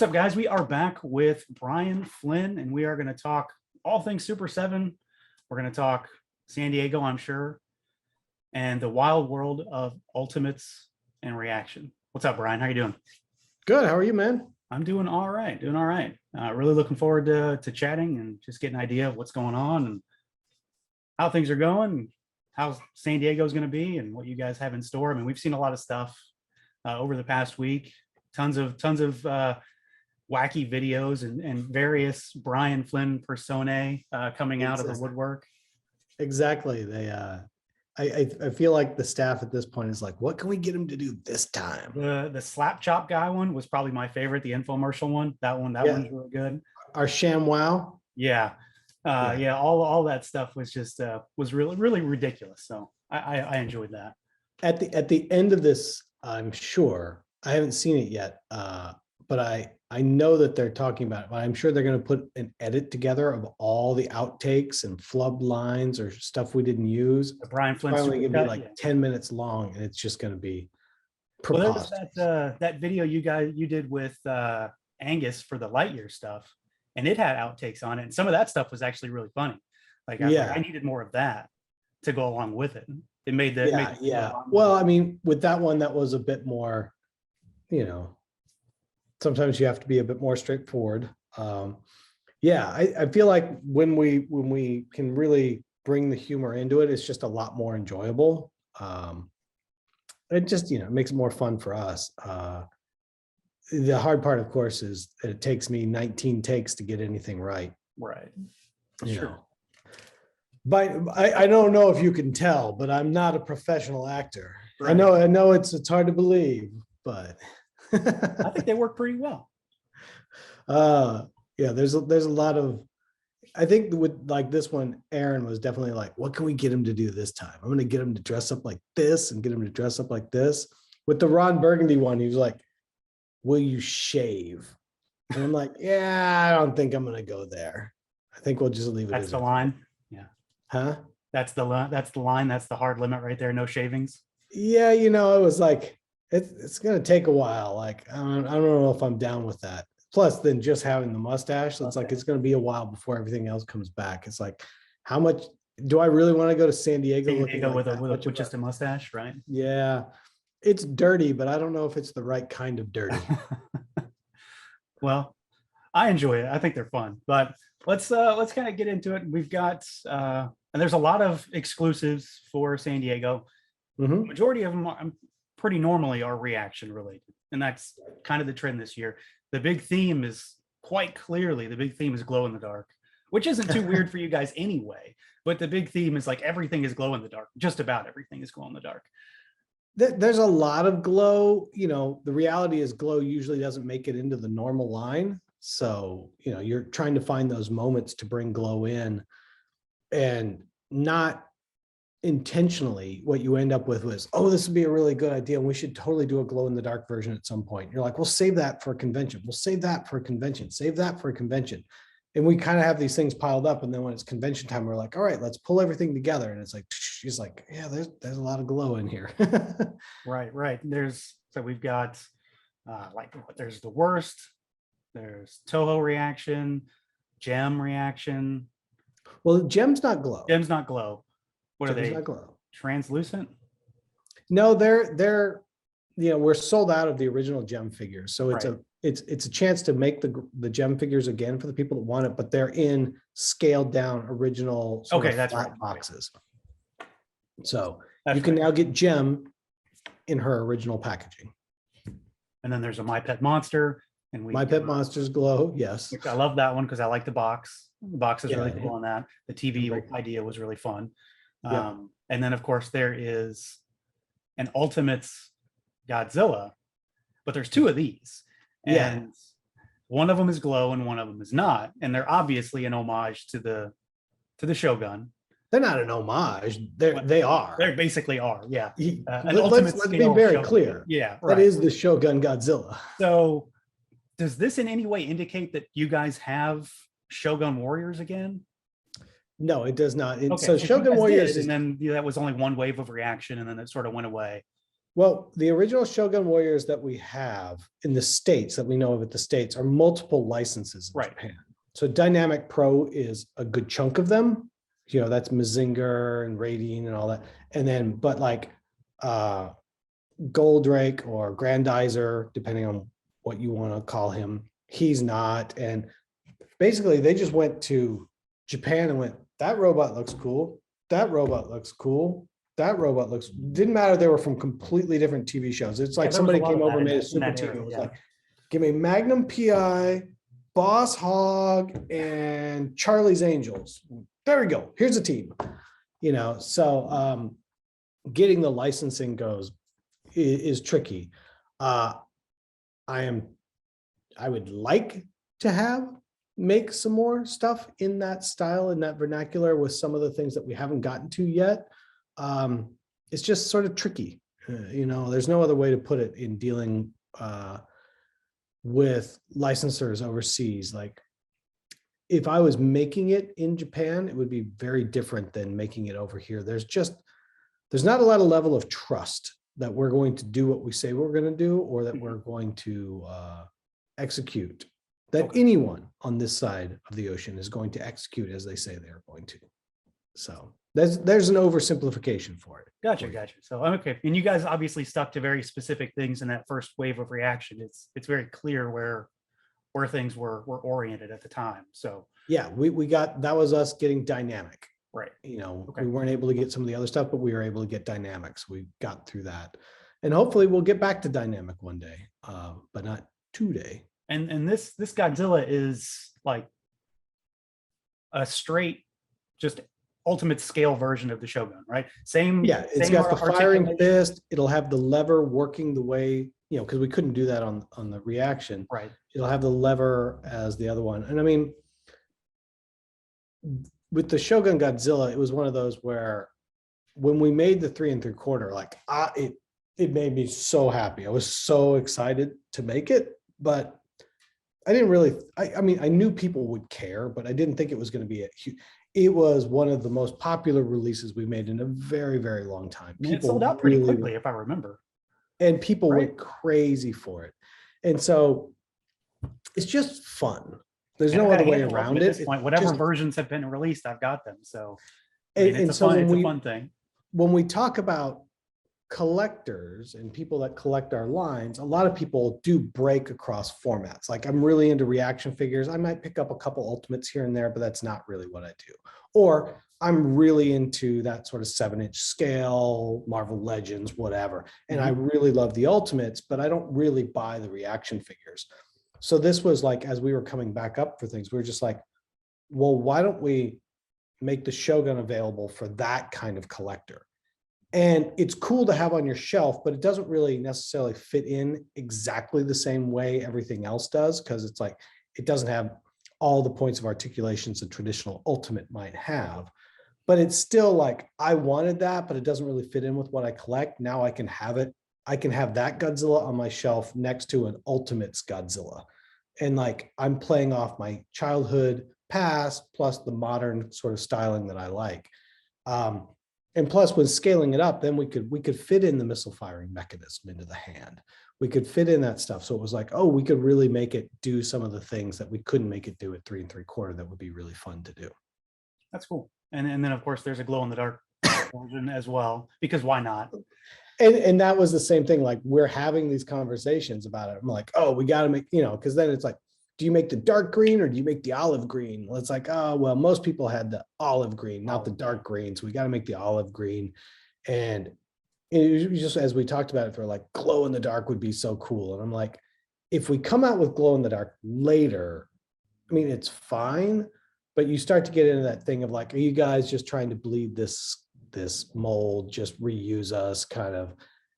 What's up, guys? We are back with Brian Flynn, and we are going to talk all things Super 7. We're going to talk San Diego, I'm sure, and the wild world of ultimates and reaction. What's up, Brian? How you doing? Good. How are you, man? I'm doing all right. Doing all right. Really looking forward to chatting and just getting an idea of what's going on and how things are going, and how San Diego is going to be, and what you guys have in store. I mean, we've seen a lot of stuff over the past week. Tons of wacky videos and various Brian Flynn personae coming out of the woodwork. Exactly. They I feel like the staff at this point is like, what can we get him to do this time? The slap chop guy one was probably my favorite, the infomercial one. That one's really good. Our sham wow. Yeah. Yeah, all that stuff was just was really ridiculous. So I enjoyed that. At the end of this, I'm sure, I haven't seen it yet, but I know that they're talking about it, but I'm sure they're going to put an edit together of all the outtakes and flub lines or stuff we didn't use. The Brian Flynn probably going to be like 10 minutes long, and it's just going to be preposterous. Well, there was that video you did with Angus for the Lightyear stuff, and it had outtakes on it, and some of that stuff was actually really funny. Like I needed more of that to go along with it. It made the Well, I mean, with that one, that was a bit more, you know, sometimes you have to be a bit more straightforward. I feel like when we can really bring the humor into it, it's just a lot more enjoyable. It just, it makes it more fun for us. The hard part, of course, is that it takes me 19 takes to get anything right. Right. Sure. But I don't know if you can tell, but I'm not a professional actor. Right. I know it's hard to believe, but I think they work pretty well. There's a lot of, I think with like this one, Aaron was definitely like, what can we get him to do this time? I'm going to get him to dress up like this and get him to dress up like this. With the Ron Burgundy one, he was like, will you shave? And I'm like, yeah, I don't think I'm going to go there. I think we'll just leave it. That's the line. Yeah. Huh? That's the line. That's the hard limit right there. No shavings. Yeah. It was like, it's going to take a while. Like, I don't know if I'm down with that. Plus then just having the mustache, so it's like, it's going to be a while before everything else comes back. It's like, how much do I really want to go to San Diego with just a mustache, right? Yeah. It's dirty, but I don't know if it's the right kind of dirty. Well, I enjoy it. I think they're fun, but let's kind of get into it. We've got, and there's a lot of exclusives for San Diego. Mm-hmm. Majority of them are pretty normally are reaction related. And that's kind of the trend this year. The big theme is quite clearly, glow in the dark, which isn't too weird for you guys anyway. But the big theme is like everything is glow in the dark. Just about everything is glow in the dark. There's a lot of glow. The reality is glow usually doesn't make it into the normal line. So, you're trying to find those moments to bring glow in, and not intentionally. What you end up with was, oh, this would be a really good idea, and we should totally do a glow in the dark version at some point. You're like, we'll save that for a convention. We'll save that for a convention. Save that for a convention. And we kind of have these things piled up, and then when it's convention time, we're like, all right, let's pull everything together. And it's like, she's like, yeah, there's a lot of glow in here. Right. So we've got there's the worst, there's Toho reaction, gem reaction. Well, gem's not glow. Gem's not glow. What are they? Not glow. Translucent? No, they're we're sold out of the original gem figures. So it's a chance to make the gem figures again for the people that want it, but they're in scaled down original flat boxes. So you can now get gem in her original packaging. And then there's a My Pet Monster. And My Pet Monsters glow, yes. I love that one because I like the box. The box is really cool on that. The TV idea was really fun. And then of course there is an Ultimates Godzilla, but there's two of these. And one of them is glow and one of them is not. And they're obviously an homage to the Shogun. They're not an homage. They are. They basically are. Yeah. Let's be very clear. Yeah. Right. That is the Shogun Godzilla. So does this in any way indicate that you guys have Shogun Warriors again? No, it does not. So Shogun Warriors and then that was only one wave of reaction, and then it sort of went away. Well, the original Shogun Warriors that we have in the States that we know of at the States are multiple licenses in Right. Japan. So Dynamic Pro is a good chunk of them. That's Mazinger and Radiant and all that. And then, but like Goldrake or Grandizer, depending on what you want to call him, he's not. And basically they just went to Japan and went, that robot looks cool. That robot looks cool. That robot looks, didn't matter. They were from completely different TV shows. It's like somebody came over and made a super team. It was like, give me Magnum PI, Boss Hog, and Charlie's Angels. There we go. Here's a team. So getting the licensing goes is tricky. I would like to make some more stuff in that style, in that vernacular, with some of the things that we haven't gotten to yet. It's just sort of tricky. There's no other way to put it in dealing with licensors overseas. Like, if I was making it in Japan, it would be very different than making it over here. There's not a lot of level of trust that we're going to do what we say we're going to do, or that we're going to execute, that anyone on this side of the ocean is going to execute as they say they're going to. So there's an oversimplification for it. Gotcha. So okay, and you guys obviously stuck to very specific things in that first wave of reaction. It's very clear where things were oriented at the time. So yeah, we got, that was us getting dynamic. Right. We weren't able to get some of the other stuff, but we were able to get dynamics. We got through that, and hopefully we'll get back to dynamic one day, but not today. And this Godzilla is like a straight, just ultimate scale version of the Shogun, right? Same. Yeah, it's got the firing fist. It'll have the lever working the way, because we couldn't do that on the reaction. Right. It'll have the lever as the other one. And I mean, with the Shogun Godzilla, it was one of those where when we made the 3 3/4, like it made me so happy. I was so excited to make it, but I didn't really, I mean, I knew people would care, but I didn't think it was going to be it was one of the most popular releases we made in a very, very long time. It sold out pretty quickly, if I remember. And people went crazy for it. And so it's just fun. There's no other way around it. At this point, whatever versions have been released, I've got them. So it's a fun thing. When we talk about collectors and people that collect our lines, a lot of people do break across formats. Like, I'm really into reaction figures. I might pick up a couple ultimates here and there, but that's not really what I do. Or I'm really into that sort of 7-inch scale, Marvel Legends, whatever. And I really love the ultimates, but I don't really buy the reaction figures. So this was like, as we were coming back up for things, we were just like, well, why don't we make the Shogun available for that kind of collector? And it's cool to have on your shelf, but it doesn't really necessarily fit in exactly the same way everything else does, because it's like, it doesn't have all the points of articulations a traditional ultimate might have. But it's still like, I wanted that, but it doesn't really fit in with what I collect. Now I can have it. I can have that Godzilla on my shelf next to an Ultimates Godzilla. And like, I'm playing off my childhood past plus the modern sort of styling that I like. And plus, when scaling it up, then we could fit in the missile firing mechanism into the hand. We could fit in that stuff. So it was like, oh, we could really make it do some of the things that we couldn't make it do at 3 3/4. That would be really fun to do. That's cool. And then of course there's a glow in the dark version as well, because why not? And that was the same thing. Like, we're having these conversations about it. I'm like, oh, we got to make, because then it's like, do you make the dark green or do you make the olive green? Well, it's like, oh, well, most people had the olive green, not the dark green. So we got to make the olive green. And it was just, as we talked about it, they're like, glow in the dark would be so cool. And I'm like, if we come out with glow in the dark later, I mean, it's fine, but you start to get into that thing of like, are you guys just trying to bleed this mold, just reuse us kind of?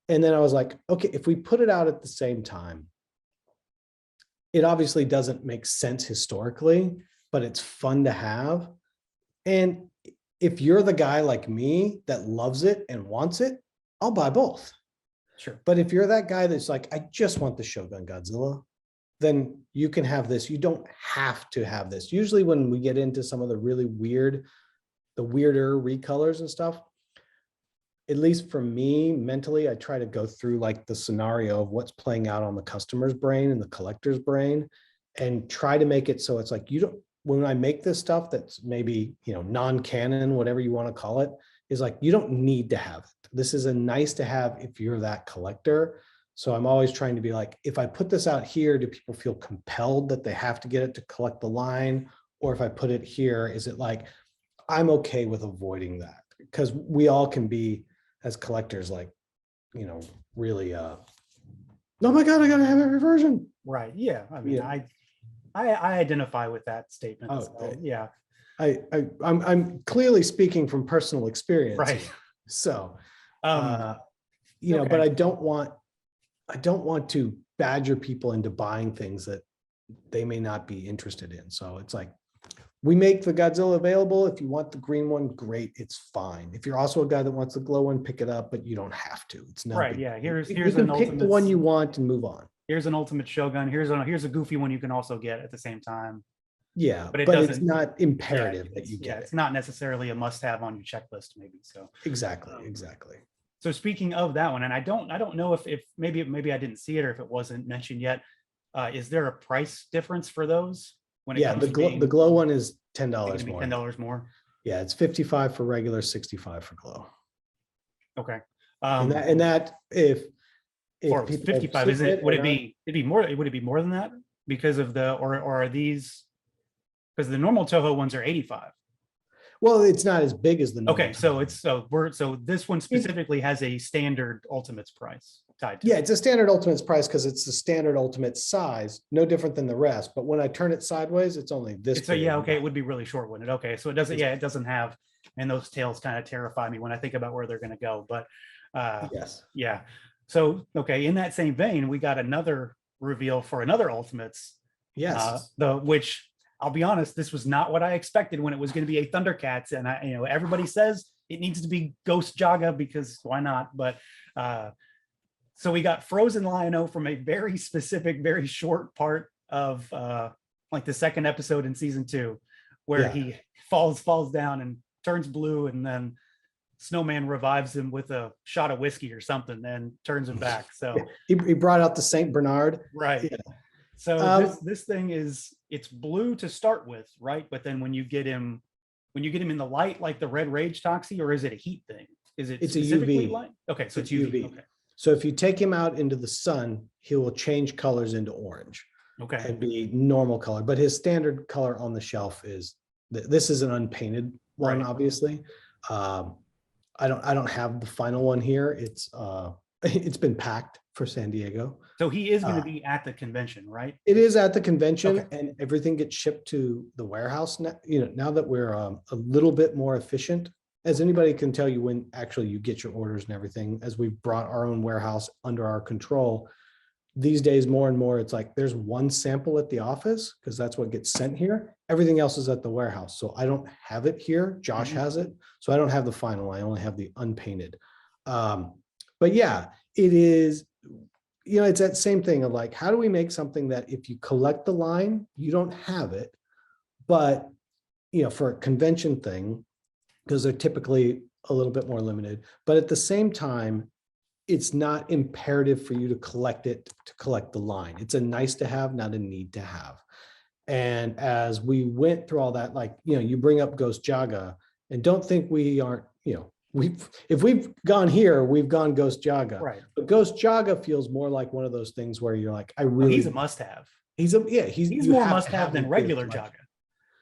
And then I was like, okay, if we put it out at the same time, it obviously doesn't make sense historically, but it's fun to have. And if you're the guy like me that loves it and wants it, I'll buy both. Sure. But if you're that guy that's like, I just want the Shogun Godzilla, then you can have this. You don't have to have this. Usually when we get into some of the really weird, the weirder recolors and stuff, at least for me mentally, I try to go through like the scenario of what's playing out on the customer's brain and the collector's brain, and try to make it so it's like, you don't, when I make this stuff that's maybe, you know, non-canon, whatever you want to call it, is like, you don't need to have it. This is a nice to have if you're that collector. So I'm always trying to be like, if I put this out here, do people feel compelled that they have to get it to collect the line? Or if I put it here, is it like, I'm okay with avoiding that? Because we all can be, as collectors, like, you know, really, oh my God, I gotta have every version. Right. Yeah. I mean, Yeah. I identify with that statement. Oh, So, yeah. I'm clearly speaking from personal experience. Right. Here. So, Um, you know, okay. but I don't want to badger people into buying things that they may not be interested in. So it's like, we make the Godzilla available. If you want the green one, great, it's fine. If you're also a guy that wants the glow one, pick it up, but you don't have to. It's not right. Yeah. Here's you an can pick ultimate the one you want and move on. Here's an ultimate Shogun. Here's a goofy one you can also get at the same time. Yeah, but it's not imperative that you get it. It's not necessarily a must-have on your checklist, maybe. So exactly. So speaking of that one, and I don't know if maybe I didn't see it or if it wasn't mentioned yet. Is there a price difference for those? When it comes the glow one is $10 more. $10 more. Yeah, it's 55 for regular, 65 for glow. Okay. And that if or 55, is it? Would it be more? Would it be more than that because of the or are these? Because the normal Toho ones are 85. Well, it's not as big as the normal. Okay, so it's so this one specifically has a standard Ultimates price tied to it. It's a standard Ultimates price because it's the standard Ultimate size, no different than the rest. But when I turn it sideways, it's only this. So yeah, okay, it would be really short, wouldn't it? Okay, so it doesn't. Yeah, it doesn't have. And those tails kind of terrify me when I think about where they're going to go. But yes, yeah. So okay, in that same vein, we got another reveal for another Ultimates. Yes, which. I'll be honest, this was not what I expected when it was going to be a Thundercats. And everybody says it needs to be Ghost Jaga because why not? But so we got Frozen Lion-O from a very specific, very short part of like the second episode in season 2, where he falls down and turns blue, and then Snowman revives him with a shot of whiskey or something and turns him back. So he brought out the Saint Bernard. Right. Yeah. So this thing it's blue to start with, right? But then when you get him in the light, like the Red Rage Toxie, or is it a heat thing? Is it it's a UV light? Okay, so it's UV. Okay. So if you take him out into the sun, he will change colors into orange. Okay. And be normal color. But his standard color on the shelf is this is an unpainted one, right. Obviously. I don't have the final one here. It's been packed for San Diego. So he is going to be at the convention, right? It is at the convention, okay. And everything gets shipped to the warehouse now. Now that we're a little bit more efficient, as anybody can tell you when actually you get your orders and everything, as we've brought our own warehouse under our control. These days, more and more, it's like there's one sample at the office because that's what gets sent here. Everything else is at the warehouse. So I don't have it here. Josh has it. So I don't have the final. I only have the unpainted. But yeah, it is, it's that same thing of like, how do we make something that if you collect the line, you don't have it, but, for a convention thing, because they're typically a little bit more limited, but at the same time, it's not imperative for you to collect it to collect the line. It's a nice to have, not a need to have. And as we went through all that, like, you bring up Ghost Jaga, and don't think we aren't, if we've gone here, we've gone Ghost Jaga. Right. But Ghost Jaga feels more like one of those things where you're like, he's a must-have. He's more must-have than regular Jaga.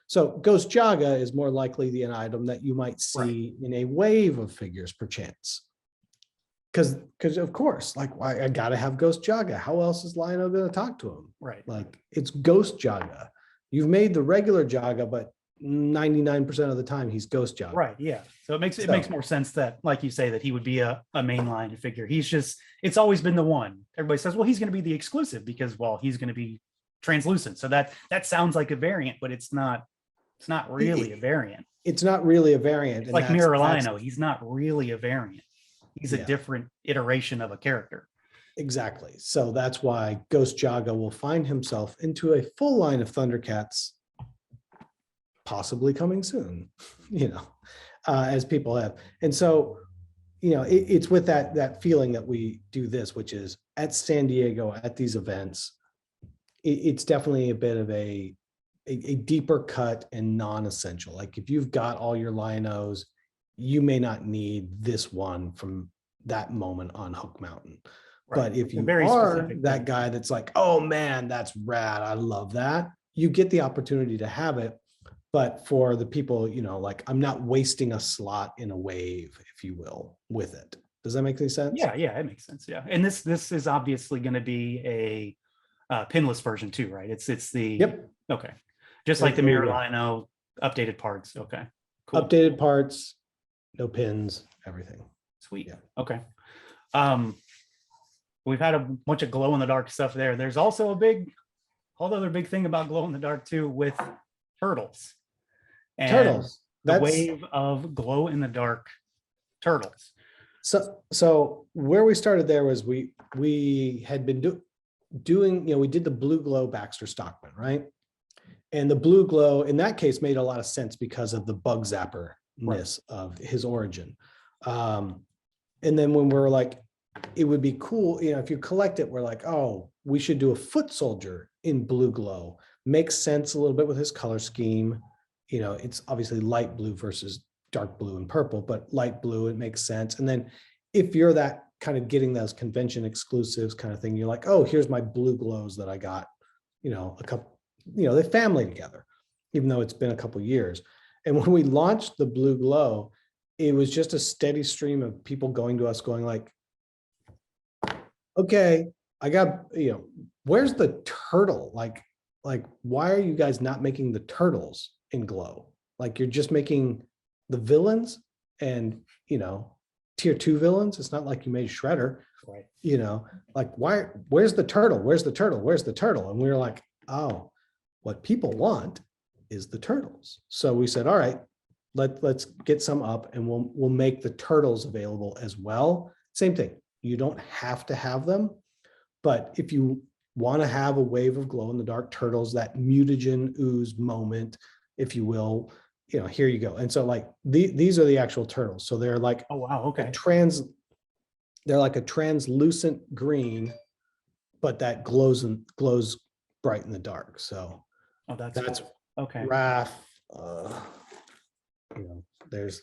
So Ghost Jaga is more likely an item that you might see in a wave of figures, perchance. Because of course, like, I gotta have Ghost Jaga. How else is Lion-O gonna talk to him? Right. Like, it's Ghost Jaga. You've made the regular Jaga, but 99% of the time he's Ghost Jaga. Right. Yeah. So it makes more sense that, like you say, that he would be a mainline figure. It's always been the one. Everybody says, well, he's going to be the exclusive because, well, he's going to be translucent. So that sounds like a variant, but it's not really a variant. It's not really a variant. It's like Mirror Lion-O. He's not really a variant. He's a different iteration of a character. Exactly. So that's why Ghost Jaga will find himself into a full line of Thundercats, possibly coming soon, as people have. And so, it's with that feeling that we do this, which is at San Diego at these events. It's definitely a bit of a deeper cut and non-essential. Like if you've got all your Lion-O's, you may not need this one from that moment on Hook Mountain. Right. But if you Very are specific that thing. guy that's like, oh man, that's rad, I love that, you get the opportunity to have it. But for the people, like I'm not wasting a slot in a wave, if you will, with it. Does that make any sense? Yeah, it makes sense. Yeah, and this is obviously going to be a pinless version too, right? It's the Yep. Okay, just like the Mirror Lino updated parts. Okay, cool. Updated parts, no pins, everything. Sweet. Yeah. Okay. We've had a bunch of glow in the dark stuff there. There's also a whole other big thing about glow in the dark too with turtles. And Turtles. The wave of glow in the dark turtles. So where we started there was we had been doing, we did the blue glow Baxter Stockman, right? And the blue glow in that case made a lot of sense because of the bug zapper-ness of his origin. And then when we're like, it would be cool, if you collect it, we're like, oh, we should do a foot soldier in blue glow. Makes sense a little bit with his color scheme. It's obviously light blue versus dark blue and purple, but light blue, it makes sense. And then if you're that kind of getting those convention exclusives kind of thing, you're like, oh, here's my blue glows that I got, a couple, they family together, even though it's been a couple years. And when we launched the blue glow, it was just a steady stream of people going to us going like, okay, I got, where's the turtle? Like, why are you guys not making the turtles in glow? Like you're just making the villains and, tier 2 villains. It's not like you made Shredder, right? Like where's the turtle? Where's the turtle? Where's the turtle? And we were like, oh, what people want is the turtles. So we said, all right, let's get some up and we'll make the turtles available as well. Same thing. You don't have to have them, but if you want to have a wave of glow in the dark turtles, that mutagen ooze moment, if you will, here you go. And so like these are the actual turtles. So they're like, oh wow, okay. They're like a translucent green, but that glows bright in the dark. So that's cool. Okay. Raph. There's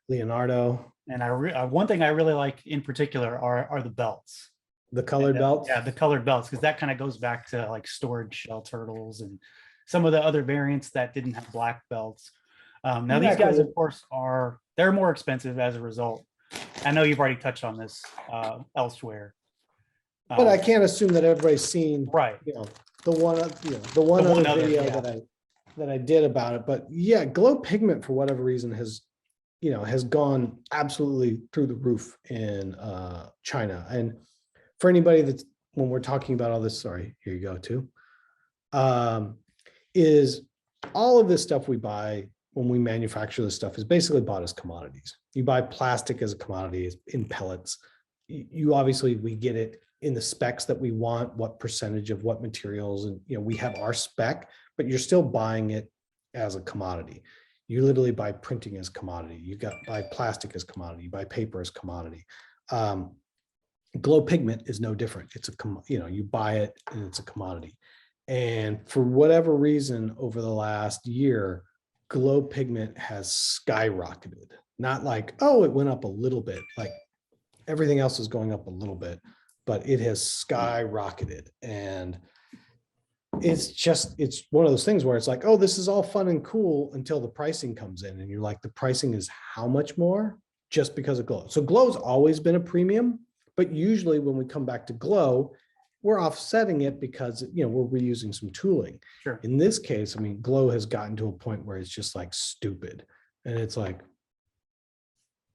Leonardo. And one thing I really like in particular are the belts. The colored belts? Yeah, the colored belts, because that kind of goes back to like storage shell turtles and some of the other variants that didn't have black belts. Now these guys, of course, they're more expensive as a result. I know you've already touched on this elsewhere. But I can't assume that everybody's seen the one other video that I did about it. But yeah, glow pigment for whatever reason has gone absolutely through the roof in China. And for anybody that's, when we're talking about all this, sorry, here you go too, is all of this stuff we buy when we manufacture this stuff is basically bought as commodities. You buy plastic as a commodity in pellets. You obviously, we get it in the specs that we want, what percentage of what materials, and we have our spec, but you're still buying it as a commodity. You literally buy printing as commodity. You buy plastic as commodity. You buy paper as commodity. Glow pigment is no different. It's you buy it and it's a commodity. And for whatever reason, over the last year, glow pigment has skyrocketed. Not like, oh, it went up a little bit. Like everything else is going up a little bit, but it has skyrocketed. And it's one of those things where it's like, oh, this is all fun and cool until the pricing comes in and you're like, the pricing is how much more just because of glow. So glow's always been a premium, but usually when we come back to glow, we're offsetting it because we're reusing some tooling. Sure. In this case, I mean, glow has gotten to a point where it's just like stupid. And it's like,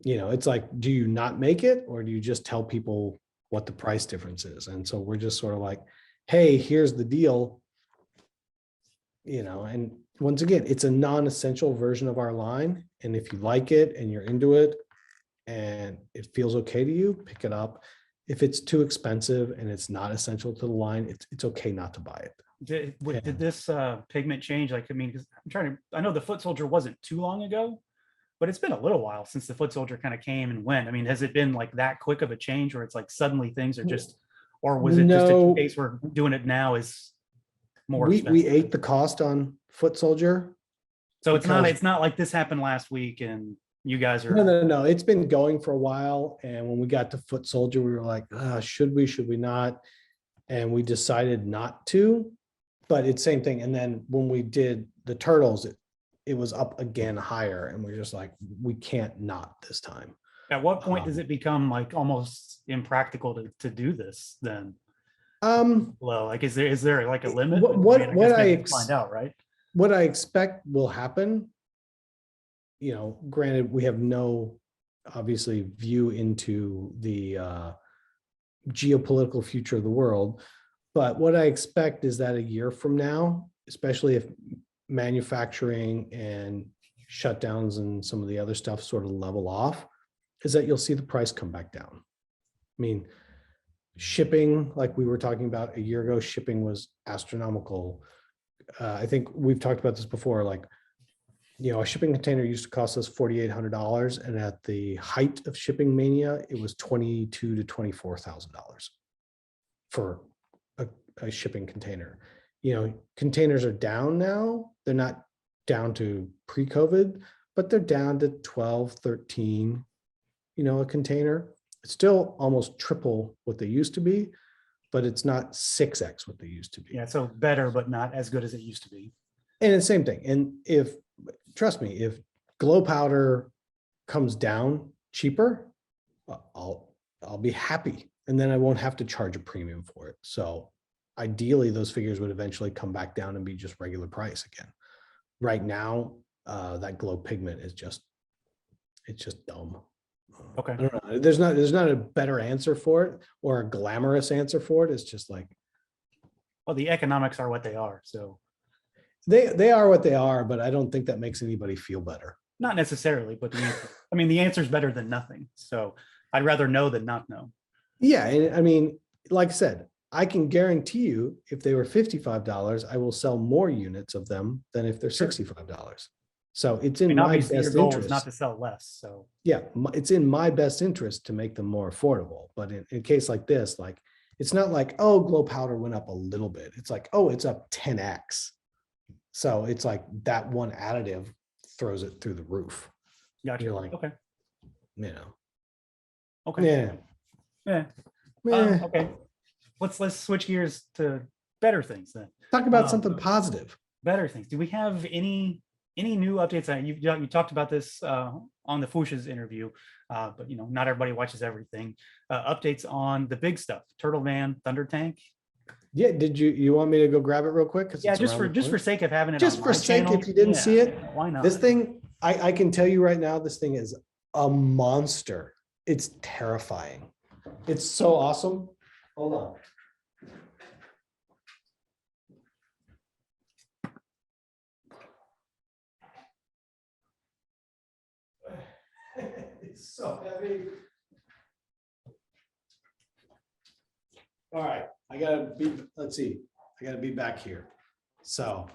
it's like, do you not make it or do you just tell people what the price difference is? And so we're just sort of like, hey, here's the deal. And once again, it's a non-essential version of our line. And if you like it and you're into it and it feels okay to you, pick it up. If it's too expensive and it's not essential to the line, it's okay not to buy it. Did this pigment change? Like, I mean, because I know the foot soldier wasn't too long ago, but it's been a little while since the foot soldier kind of came and went. I mean, has it been like that quick of a change where it's like suddenly things are just, or was it just No. a case where doing it now is more We expensive? ate the cost on foot soldier. So it's because- not like this happened last week and you guys are. No. It's been going for a while. And when we got to foot soldier, we were like, should we not? And we decided not to, but it's same thing. And then when we did the turtles, it was up again higher. And we're just like, we can't not this time. At what point does it become like almost impractical to do this then? Well, like, is there like a limit? What I guess I maybe find out, right? What I expect will happen, granted, we have no obviously view into the geopolitical future of the world, but what I expect is that a year from now, especially if manufacturing and shutdowns and some of the other stuff sort of level off, is that you'll see the price come back down. I mean, shipping, like we were talking about a year ago, shipping was astronomical. I think we've talked about this before, like, a shipping container used to cost us $4,800. And at the height of shipping mania, it was $22,000 to $24,000 for a shipping container. Containers are down now. They're not down to pre-COVID, but they're down to 12, 13, a container. It's still almost triple what they used to be, but it's not 6x what they used to be. Yeah, so better, but not as good as it used to be. And it's the same thing. And trust me, if glow powder comes down cheaper, I'll be happy. And then I won't have to charge a premium for it. So ideally those figures would eventually come back down and be just regular price again. Right now, that glow pigment is it's just dumb. Okay. I don't know. There's not a better answer for it or a glamorous answer for it. It's just like, well, the economics are what they are. So they are what they are, but I don't think that makes anybody feel better. not necessarily, but the answer is better than nothing. So I'd rather know than not know. Yeah. And I mean, like I said, I can guarantee you if they were $55, I will sell more units of them than if they're $65. So it's in my best your goal interest. is not to sell less. So yeah, it's in my best interest to make them more affordable. But in a case like this, like, it's not like, oh, glow powder went up a little bit. It's like, oh, it's up 10x. So it's like that one additive throws it through the roof. gotcha. You're like, okay. Okay. Yeah. Okay. Let's switch gears to better things then. Talk about something positive. Better things. Do we have any new updates? You talked about this on the Fuchsia's interview, but not everybody watches everything. Updates on the big stuff: Turtle Van, Thunder Tank. Yeah, did you want me to go grab it real quick? Yeah, just for sake of having it. Just on for my sake, channel. if you didn't see it, why not? This thing, I can tell you right now, this thing is a monster. It's terrifying. It's so awesome. Hold on. It's so heavy. All right, let's see. I gotta be back here. So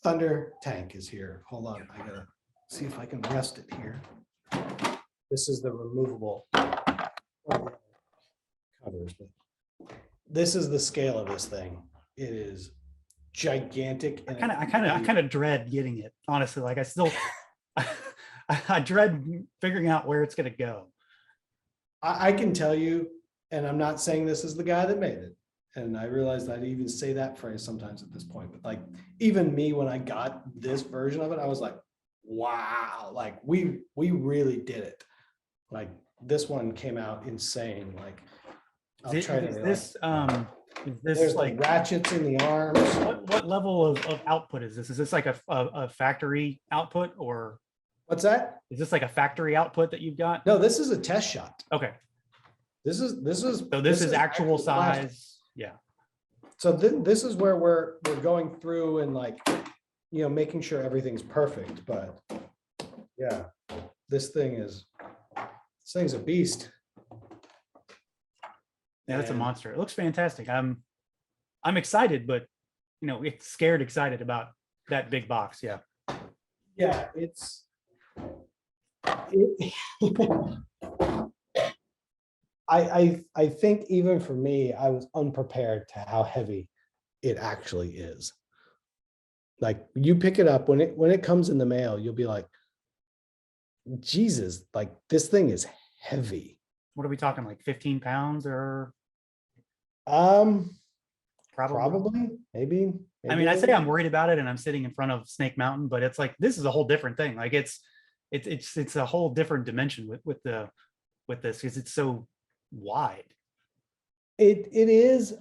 Thunder Tank is here. Hold on, I gotta see if I can rest it here. This is the removable covers, but this is the scale of this thing. It is gigantic. I kind of dread getting it, honestly. Like I dread figuring out where it's going to go. I can tell you, and I'm not saying this is the guy that made it. And I realized I'd even say that phrase sometimes at this point, but like, even me, when I got this version of it, I was like, wow, like we really did it. Like, this one came out insane. Like, Is this there's like ratchets in the arms. What level of output is this? Is this like a factory output, or What's that? is this like a factory output that you've got? No, this is a test shot. Okay. This is So this is actual size. plastic. Yeah. So this is where we're going through and like, making sure everything's perfect. But yeah, this thing's a beast. Yeah, that's a monster. It looks fantastic. I'm excited, but excited about that big box. Yeah. Yeah, I think even for me, I was unprepared to how heavy it actually is. Like you pick it up when it comes in the mail, you'll be like, Jesus, like this thing is heavy. What are we talking, like 15 pounds or probably maybe. I mean, I say I'm worried about it and I'm sitting in front of Snake Mountain, but it's like this is a whole different thing. Like it's a whole different dimension with this because it's so wide. It is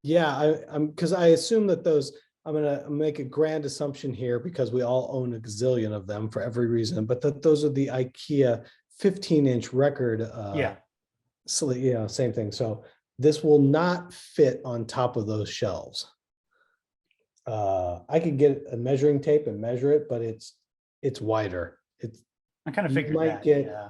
yeah, I'm because I assume that those, I'm gonna make a grand assumption here because we all own a gazillion of them for every reason, but that those are the IKEA 15-inch record. Yeah. So yeah, same thing. So this will not fit on top of those shelves. I could get a measuring tape and measure it, but it's wider. I kind of You figured might that. get- Yeah.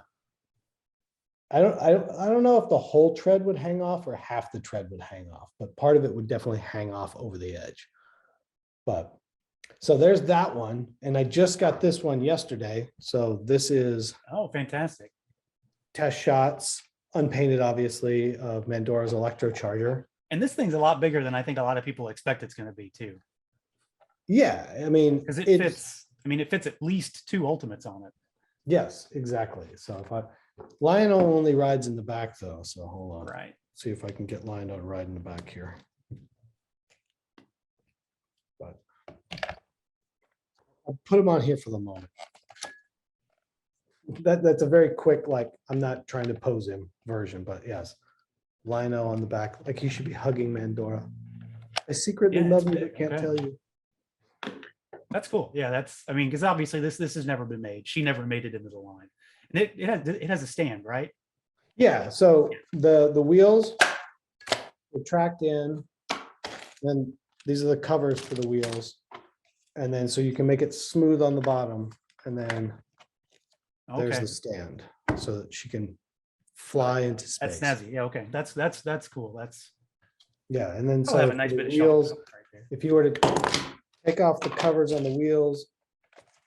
I don't know if the whole tread would hang off or half the tread would hang off, but part of it would definitely hang off over the edge. But so there's that one, and I just got this one yesterday. So this is Oh, fantastic. test shots, unpainted, obviously, of Mandora's Electrocharger. And this thing's a lot bigger than I think a lot of people expect it's going to be too. Yeah, I mean, Because it fits. I mean, it fits at least 2 ultimates on it. Yes, exactly. So if Lionel only rides in the back though, so hold on. Right. See if I can get Lionel to ride in the back here. But I'll put him on here for the moment. That's a very quick, like, I'm not trying to pose him version, but yes. Lionel on the back, like he should be hugging Mandora. I secretly Yeah, love it's you, big. but can't Okay. tell you. That's cool. Yeah, I mean, because obviously this has never been made. She never made it into the line. And it has a stand, right? Yeah, so the wheels are tracked in, then these are the covers for the wheels. And then so you can make it smooth on the bottom, and then there's Okay. the stand so that she can fly into That's space. snazzy. Yeah, okay. That's cool. That's Yeah, and then I'll so have a for nice the bit of shelf wheels, right there. if you were to take off the covers on the wheels,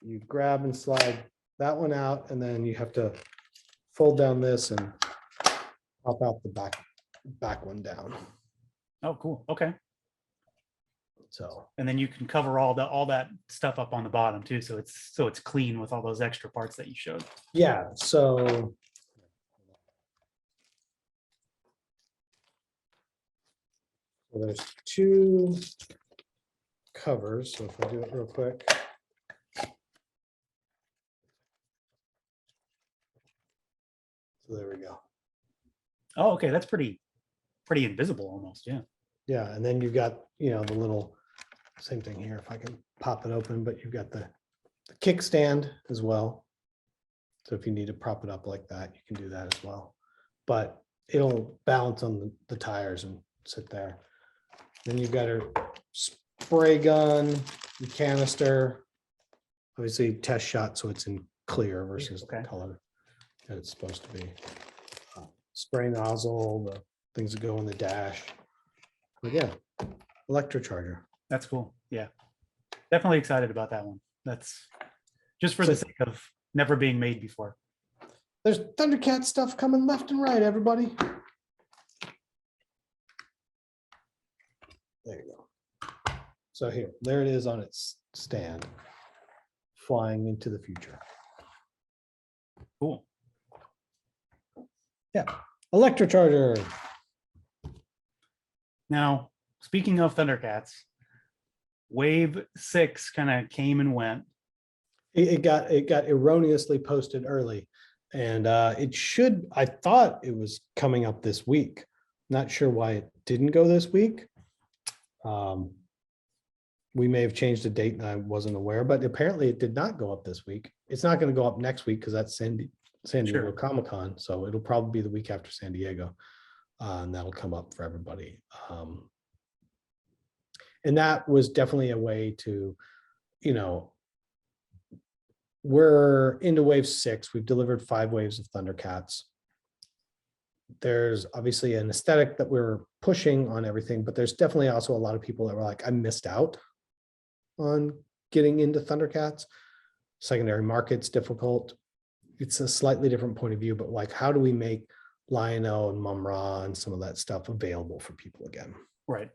you grab and slide that one out, and then you have to fold down this and pop out the back one down. Oh, cool. Okay. So And then you can cover all that stuff up on the bottom too. So it's clean with all those extra parts that you showed. yeah, so there's 2 covers. So if I do it real quick. So there we go. Oh, okay. That's pretty invisible almost. Yeah. Yeah, and then you've got, the little same thing here, if I can pop it open, but you've got the kickstand as well. So if you need to prop it up like that, you can do that as well. But it'll balance on the tires and sit there. Then you've got her spray gun, the canister, obviously test shot, so it's in clear versus the color that it's supposed to be. Spray nozzle, the things that go in the dash. But yeah, Electrocharger. That's cool. Yeah. Definitely excited about that one. That's just for the sake of never being made before. There's Thundercat stuff coming left and right, everybody. There you go. So there it is on its stand, flying into the future. Cool. Yeah, Electrocharger. Now, speaking of Thundercats, Wave 6 kind of came and went. It got erroneously posted early, and I thought it was coming up this week. Not sure why it didn't go this week. We may have changed the date and I wasn't aware, but apparently it did not go up this week. It's not going to go up next week because that's San Diego Sure. Comic-Con, so it'll probably be the week after San Diego, and that'll come up for everybody. And that was definitely a way to, we're into wave 6. We've delivered 5 waves of Thundercats. There's obviously an aesthetic that we're pushing on everything, but there's definitely also a lot of people that were like, I missed out on getting into Thundercats. secondary market's difficult. It's a slightly different point of view, but like, how do we make Lion-O and Mum-Ra and some of that stuff available for people again? Right.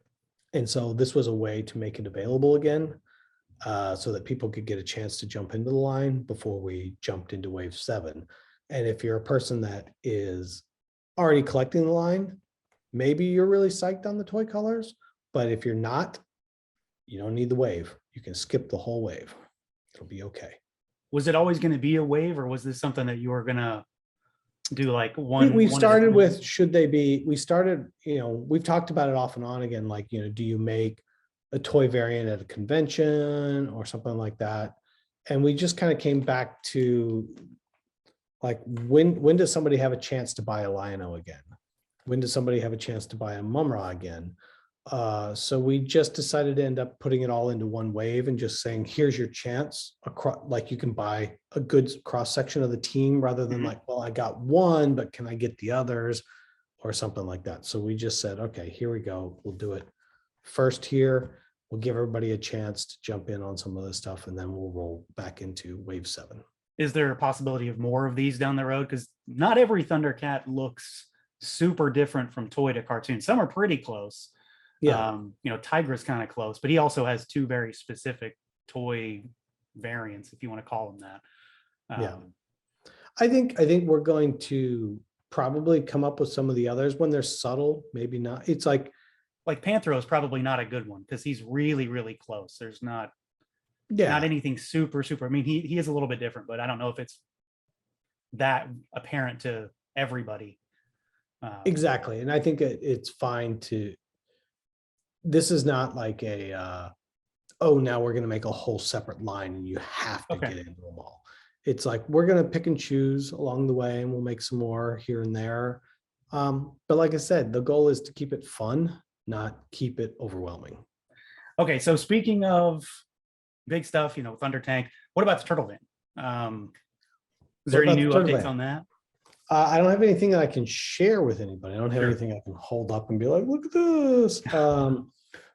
And so this was a way to make it available again, so that people could get a chance to jump into the line before we jumped into Wave 7. And if you're a person that is already collecting the line, maybe you're really psyched on the toy colors, but if you're not, you don't need the wave. You can skip the whole wave. It'll be okay. Was it always going to be a wave, or was this something that you were going to do like one? We one started with, should they be, we started, we've talked about it off and on again, like, do you make a toy variant at a convention or something like that? And we just kind of came back to like, when does somebody have a chance to buy a Lion-O again? When does somebody have a chance to buy a Mum-Ra again? So we just decided to end up putting it all into one wave and just saying, here's your chance across, like you can buy a good cross section of the team rather than like, well, I got one, but can I get the others or something like that? So we just said, okay, here we go. We'll do it first here. We'll give everybody a chance to jump in on some of this stuff, and then we'll roll back into Wave 7. Is there a possibility of more of these down the road? Because not every Thundercat looks super different from toy to cartoon. Some are pretty close. Yeah. Tiger's kind of close, but he also has two very specific toy variants, if you want to call them that. Yeah. I think we're going to probably come up with some of the others when they're subtle, maybe not. It's like Panthro is probably not a good one because he's really, really close. There's not anything super. I mean, he is a little bit different, but I don't know if it's that apparent to everybody. Exactly. And I think it's fine to, this is not like a, oh, now we're going to make a whole separate line and you have to get into them all. It's like, we're going to pick and choose along the way, and we'll make some more here and there. But like I said, the goal is to keep it fun, not keep it overwhelming. Okay. So speaking of big stuff, Thunder Tank, what about the Turtle Van? Is there any new updates on that? I don't have anything that I can share with anybody. I don't have anything I can hold up and be like, look at this.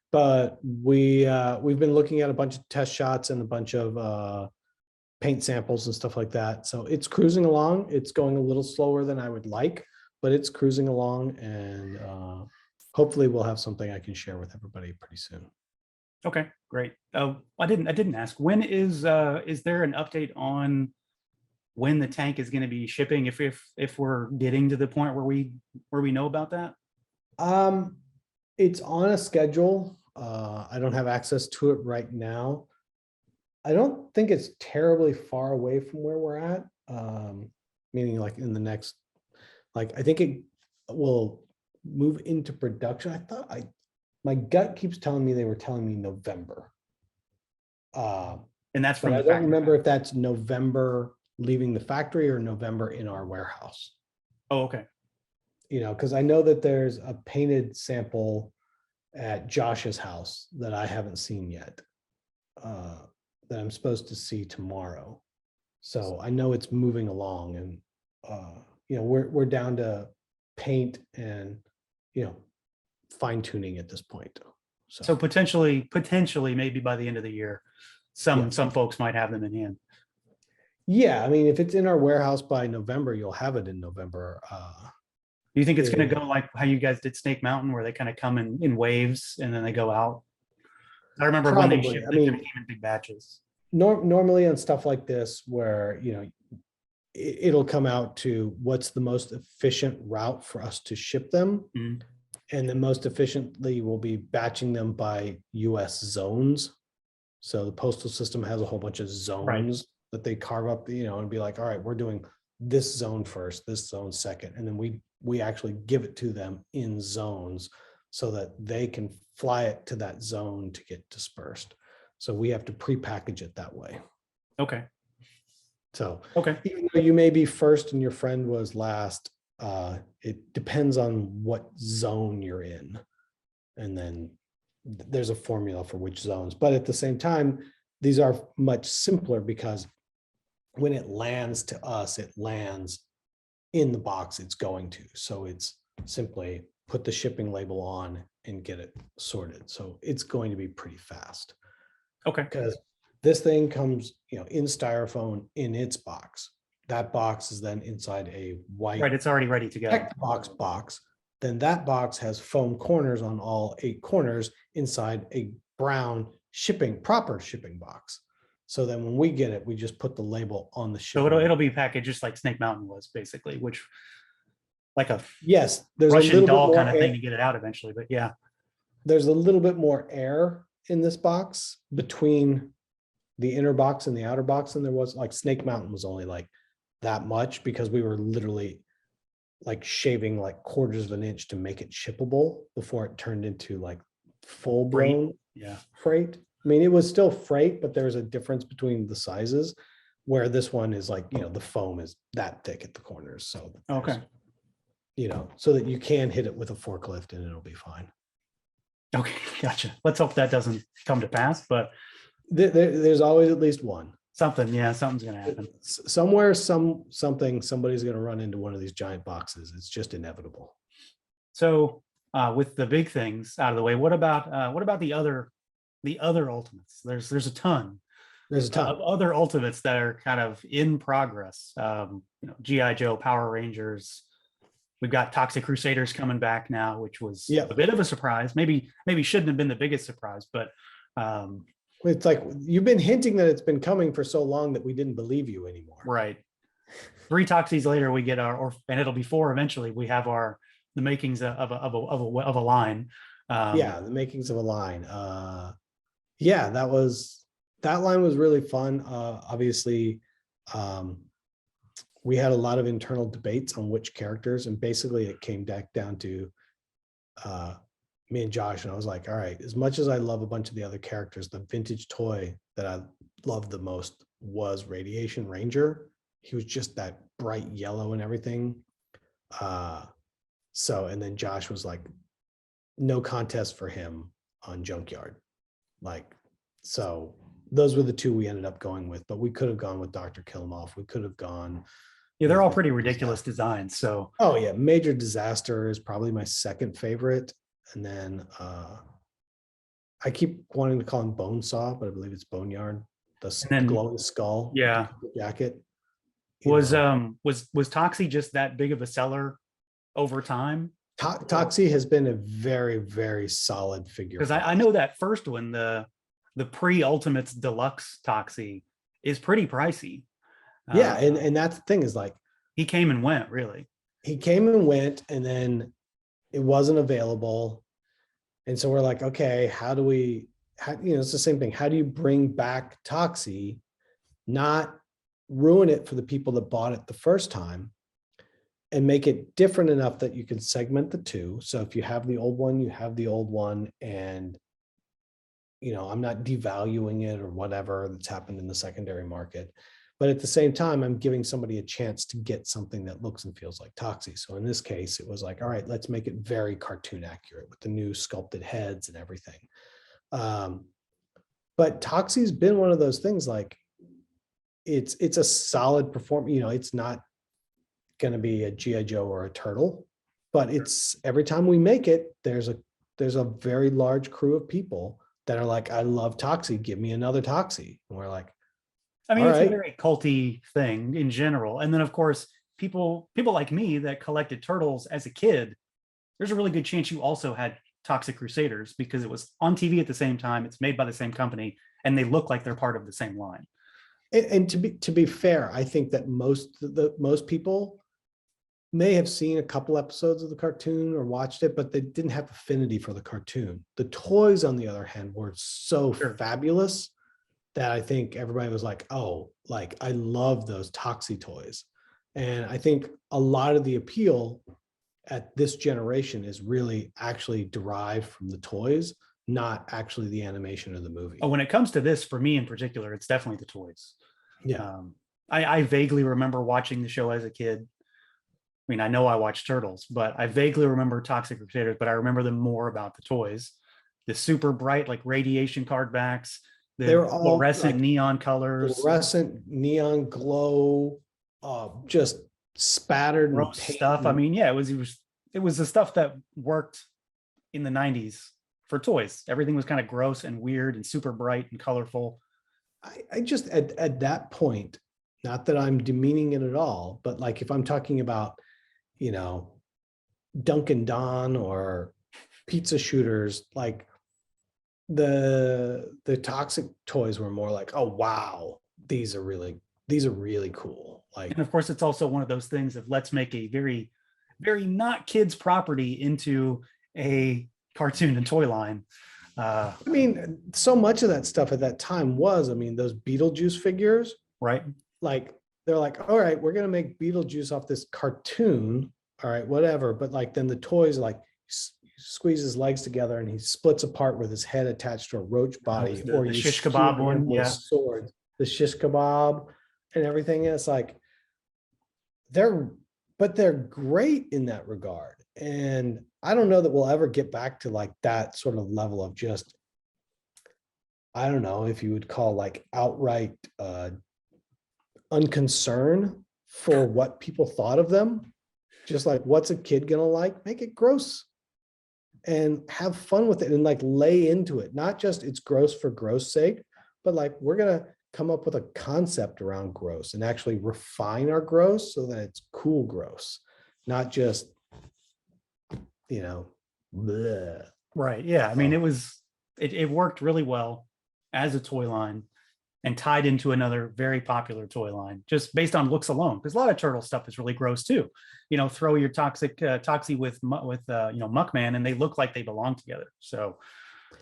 But we've been looking at a bunch of test shots and a bunch of paint samples and stuff like that. So it's cruising along. It's going a little slower than I would like, but it's cruising along, and hopefully we'll have something I can share with everybody pretty soon. Okay, great. Oh, I didn't ask. When is there an update on when the tank is going to be shipping, if we're getting to the point where we know about that? It's on a schedule. I don't have access to it right now. I don't think it's terribly far away from where we're at. Meaning like in the next, like, I think it will move into production. My gut keeps telling me they were telling me November. And that's from I don't remember if that's November leaving the factory or November in our warehouse. Oh, okay. Because I know that there's a painted sample at Josh's house that I haven't seen yet, that I'm supposed to see tomorrow. So I know it's moving along, and we're down to paint and fine tuning at this point. So potentially maybe by the end of the year, some folks might have them in hand. Yeah, I mean, if it's in our warehouse by November, you'll have it in November. Do you think it's going to go like how you guys did Snake Mountain, where they kind of come in waves and then they go out? I remember when they shipped, they came in big batches. Normally on stuff like this, where it'll come out to what's the most efficient route for us to ship them, and then most efficiently we'll be batching them by U.S. zones. So the postal system has a whole bunch of zones that they carve up, and be like, all right, we're doing this zone first, this zone second, and then we actually give it to them in zones so that they can fly it to that zone to get dispersed. So we have to pre-package it that way. Okay. So even though you may be first and your friend was last, it depends on what zone you're in, and then there's a formula for which zones. But at the same time, these are much simpler because when it lands to us, it lands in the box it's going to. So it's simply put the shipping label on and get it sorted. So it's going to be pretty fast. Okay. Because This thing comes, in styrofoam in its box. That box is then inside a white Right, it's already ready to go. box. Then that box has foam corners on all 8 corners inside a brown proper shipping box. So then when we get it, we just put the label on the shipping. So it'll be packaged just like Snake Mountain was, basically, which like a yes, there's Russian a little doll bit more kind of thing to get it out eventually. But yeah, there's a little bit more air in this box between the inner box and the outer box than there was. Like Snake Mountain was only like that much because we were literally like shaving like quarters of an inch to make it shippable before it turned into like full blown freight. I mean, it was still freight, but there's a difference between the sizes where this one is like, the foam is that thick at the corners. So, okay. So that you can hit it with a forklift and it'll be fine. Okay, gotcha. Let's hope that doesn't come to pass, but there's always at least one. something's going to happen. Somewhere, somebody's going to run into one of these giant boxes. It's just inevitable. So with the big things out of the way, what about the other ultimates? There's a ton. There's a ton of other ultimates that are kind of in progress. GI Joe, Power Rangers. We've got Toxic Crusaders coming back now, which was a bit of a surprise. Maybe shouldn't have been the biggest surprise, but it's like you've been hinting that it's been coming for so long that we didn't believe you anymore. Right. 3 Toxies later, we get and it'll be 4 eventually. We have the makings of a line. The makings of a line. That line was really fun. Obviously, we had a lot of internal debates on which characters, and basically it came back down to me and Josh, and I was like, all right, as much as I love a bunch of the other characters, the vintage toy that I loved the most was Radiation Ranger. He was just that bright yellow and everything. And then Josh was like, no contest for him on Junkyard. So those were the 2 we ended up going with, but we could have gone with Dr. Killomoff. We could have gone. Yeah, they're all pretty ridiculous designs. So. Oh yeah, Major Disaster is probably my second favorite. And then I keep wanting to call him Bonesaw, but I believe it's Boneyard. The glowing skull. Yeah. Jacket. Was Toxie just that big of a seller over time? Toxie has been a very, very solid figure. Because I know that first one, the pre-Ultimates Deluxe Toxie, is pretty pricey. And that's the thing is like he came and went, really. He came and went, and then it wasn't available. And so we're like, okay, it's the same thing. How do you bring back Toxie, not ruin it for the people that bought it the first time, and make it different enough that you can segment the 2. So if you have the old one, you have the old one, and I'm not devaluing it or whatever that's happened in the secondary market. But at the same time, I'm giving somebody a chance to get something that looks and feels like Toxie. So in this case, it was like, all right, let's make it very cartoon accurate with the new sculpted heads and everything. But Toxie's been one of those things, like it's a solid performance. It's not going to be a G.I. Joe or a Turtle, but it's every time we make it, there's a very large crew of people that are like, I love Toxie, give me another Toxie. And we're like, it's a very culty thing in general. And then of course, people like me that collected Turtles as a kid, there's a really good chance you also had Toxic Crusaders because it was on TV at the same time. It's made by the same company, and they look like they're part of the same line. And to be fair, I think that most people may have seen a couple episodes of the cartoon or watched it, but they didn't have affinity for the cartoon. The toys, on the other hand, were so fabulous that I think everybody was like, oh, like I love those Toxie toys. And I think a lot of the appeal at this generation is really actually derived from the toys, not actually the animation of the movie. Oh, when it comes to this, for me in particular, it's definitely the toys. Yeah. I vaguely remember watching the show as a kid. I mean, I know I watched Turtles, but I vaguely remember Toxic Crusaders, but I remember them more about the toys. The super bright, like radiation card backs, they were all fluorescent like neon colors, fluorescent neon glow, just spattered stuff. I mean, yeah, it was the stuff that worked in the 90s for toys. Everything was kind of gross and weird and super bright and colorful. I just at that point, not that I'm demeaning it at all, but like if I'm talking about, you know, Dunkin' Don or pizza shooters, like the toxic toys were more like, oh wow, these are really cool. Like, And of course, it's also one of those things of let's make a very, very not kids property into a cartoon and toy line. I mean, so much of that stuff at that time was, I mean, those Beetlejuice figures, Right. like they're like, all right, we're gonna make Beetlejuice off this cartoon, all right, whatever. But like then the toys, like squeeze his legs together and he splits apart with his head attached to a roach body, The or the you shish shoot kebab him one, with yeah. swords, the shish kebab and everything. And it's like they're great in that regard. And I don't know that we'll ever get back to like that sort of level of just, I don't know if you would call like outright unconcern for what people thought of them. Just like, what's a kid gonna like? Make it gross and have fun with it and like lay into it. Not just it's gross for gross sake, but like we're gonna come up with a concept around gross and actually refine our gross so that it's cool gross, not just, you know, bleh. Right. Yeah. I mean, it worked really well as a toy line and tied into another very popular toy line just based on looks alone. Because a lot of turtle stuff is really gross too. You know, throw your Toxie with you know, Muckman and they look like they belong together. So,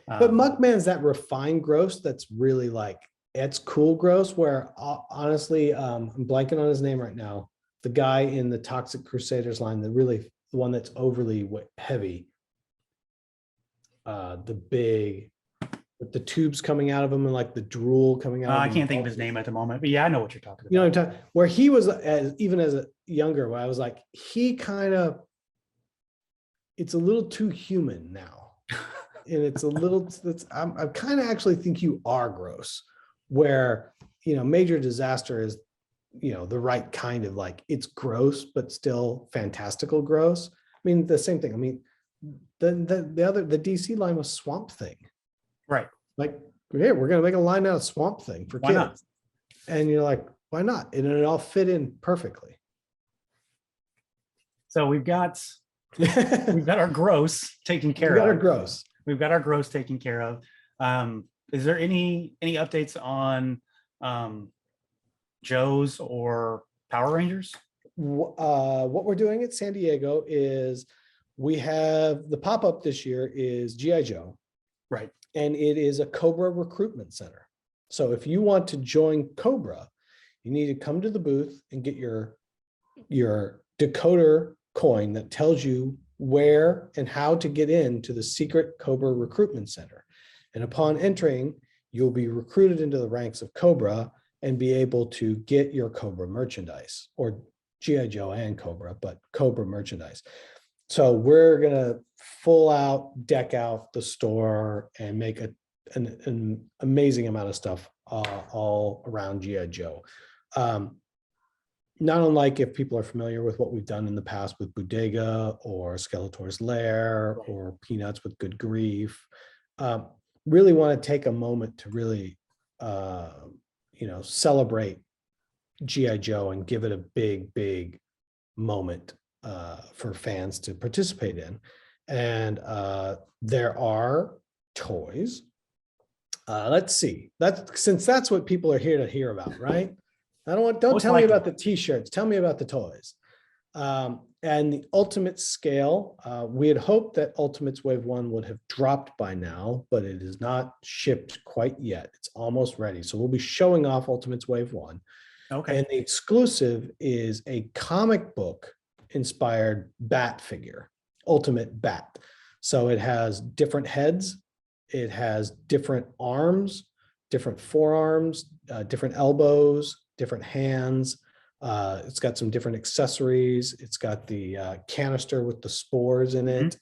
But Muckman's that refined gross that's really like, it's cool gross, where honestly, I'm blanking on his name right now. The guy in the Toxic Crusaders line, the one that's overly heavy. The big, with the tubes coming out of him and like the drool coming out. I can't think of his name at the moment, but yeah, I know what you're talking about. You know what I'm talking, where he was even as a younger, where I was like, he kind of, it's a little too human now. And it's a little, I kind of actually think you are gross, where, you know, Major Disaster is, you know, the right kind of like, it's gross, but still fantastical gross. I mean, the same thing. I mean, the DC line was Swamp Thing. Right. Like, yeah, we're going to make a line out of Swamp Thing for Why kids. not? And you're like, why not? And it all fit in perfectly. So we've got our gross taken care We got of. our gross. We've got our gross taken care of. Is there any updates on Joe's or Power Rangers? What we're doing at San Diego is we have the pop-up this year is G.I. Joe. Right. And it is a Cobra recruitment center. So if you want to join Cobra, you need to come to the booth and get your decoder coin that tells you where and how to get into the secret Cobra recruitment center. And upon entering, you'll be recruited into the ranks of Cobra and be able to get your Cobra merchandise, or G.I. Joe and Cobra, but Cobra merchandise. So we're going to full out deck out the store and make an amazing amount of stuff all around G.I. Joe. Not unlike if people are familiar with what we've done in the past with Bodega or Skeletor's Lair or Peanuts with Good Grief. Really want to take a moment to really, you know, celebrate G.I. Joe and give it a big moment for fans to participate in. And there are toys. Let's see. Since that's what people are here to hear about, right? Don't tell me about the t-shirts. Tell me about the toys. And the Ultimate scale, we had hoped that Ultimates Wave 1 would have dropped by now, but it is not shipped quite yet. It's almost ready. So we'll be showing off Ultimates Wave 1. Okay. And the exclusive is a comic book inspired bat figure, Ultimate Bat. So it has different heads. It has different arms, different forearms, different elbows, different hands. It's got some different accessories. It's got the canister with the spores in it,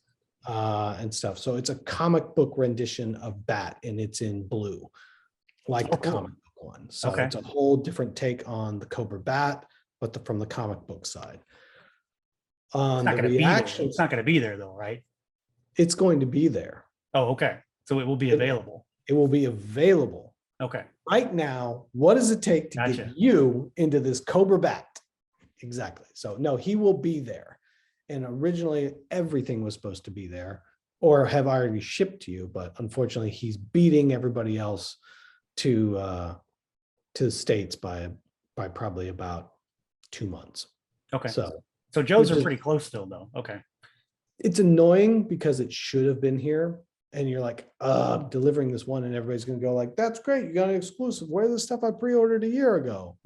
and stuff. So it's a comic book rendition of Bat, and it's in blue, like the comic book one. So it's a whole different take on the Cobra Bat, but from the comic book side. It's not going to be there though, right? It's going to be there. Oh, okay. So it will be available. It will be available. Okay. Right now, what does it take to Gotcha. get you into this Cobra bat? Exactly. So no, he will be there. And originally everything was supposed to be there or have already shipped to you, but unfortunately he's beating everybody else to the States by probably about 2 months. Okay. So Joe's are pretty close still though. Okay. it's annoying because it should have been here. And you're like, delivering this one, and everybody's gonna go like, that's great, you got an exclusive. Where's the stuff I pre-ordered a year ago?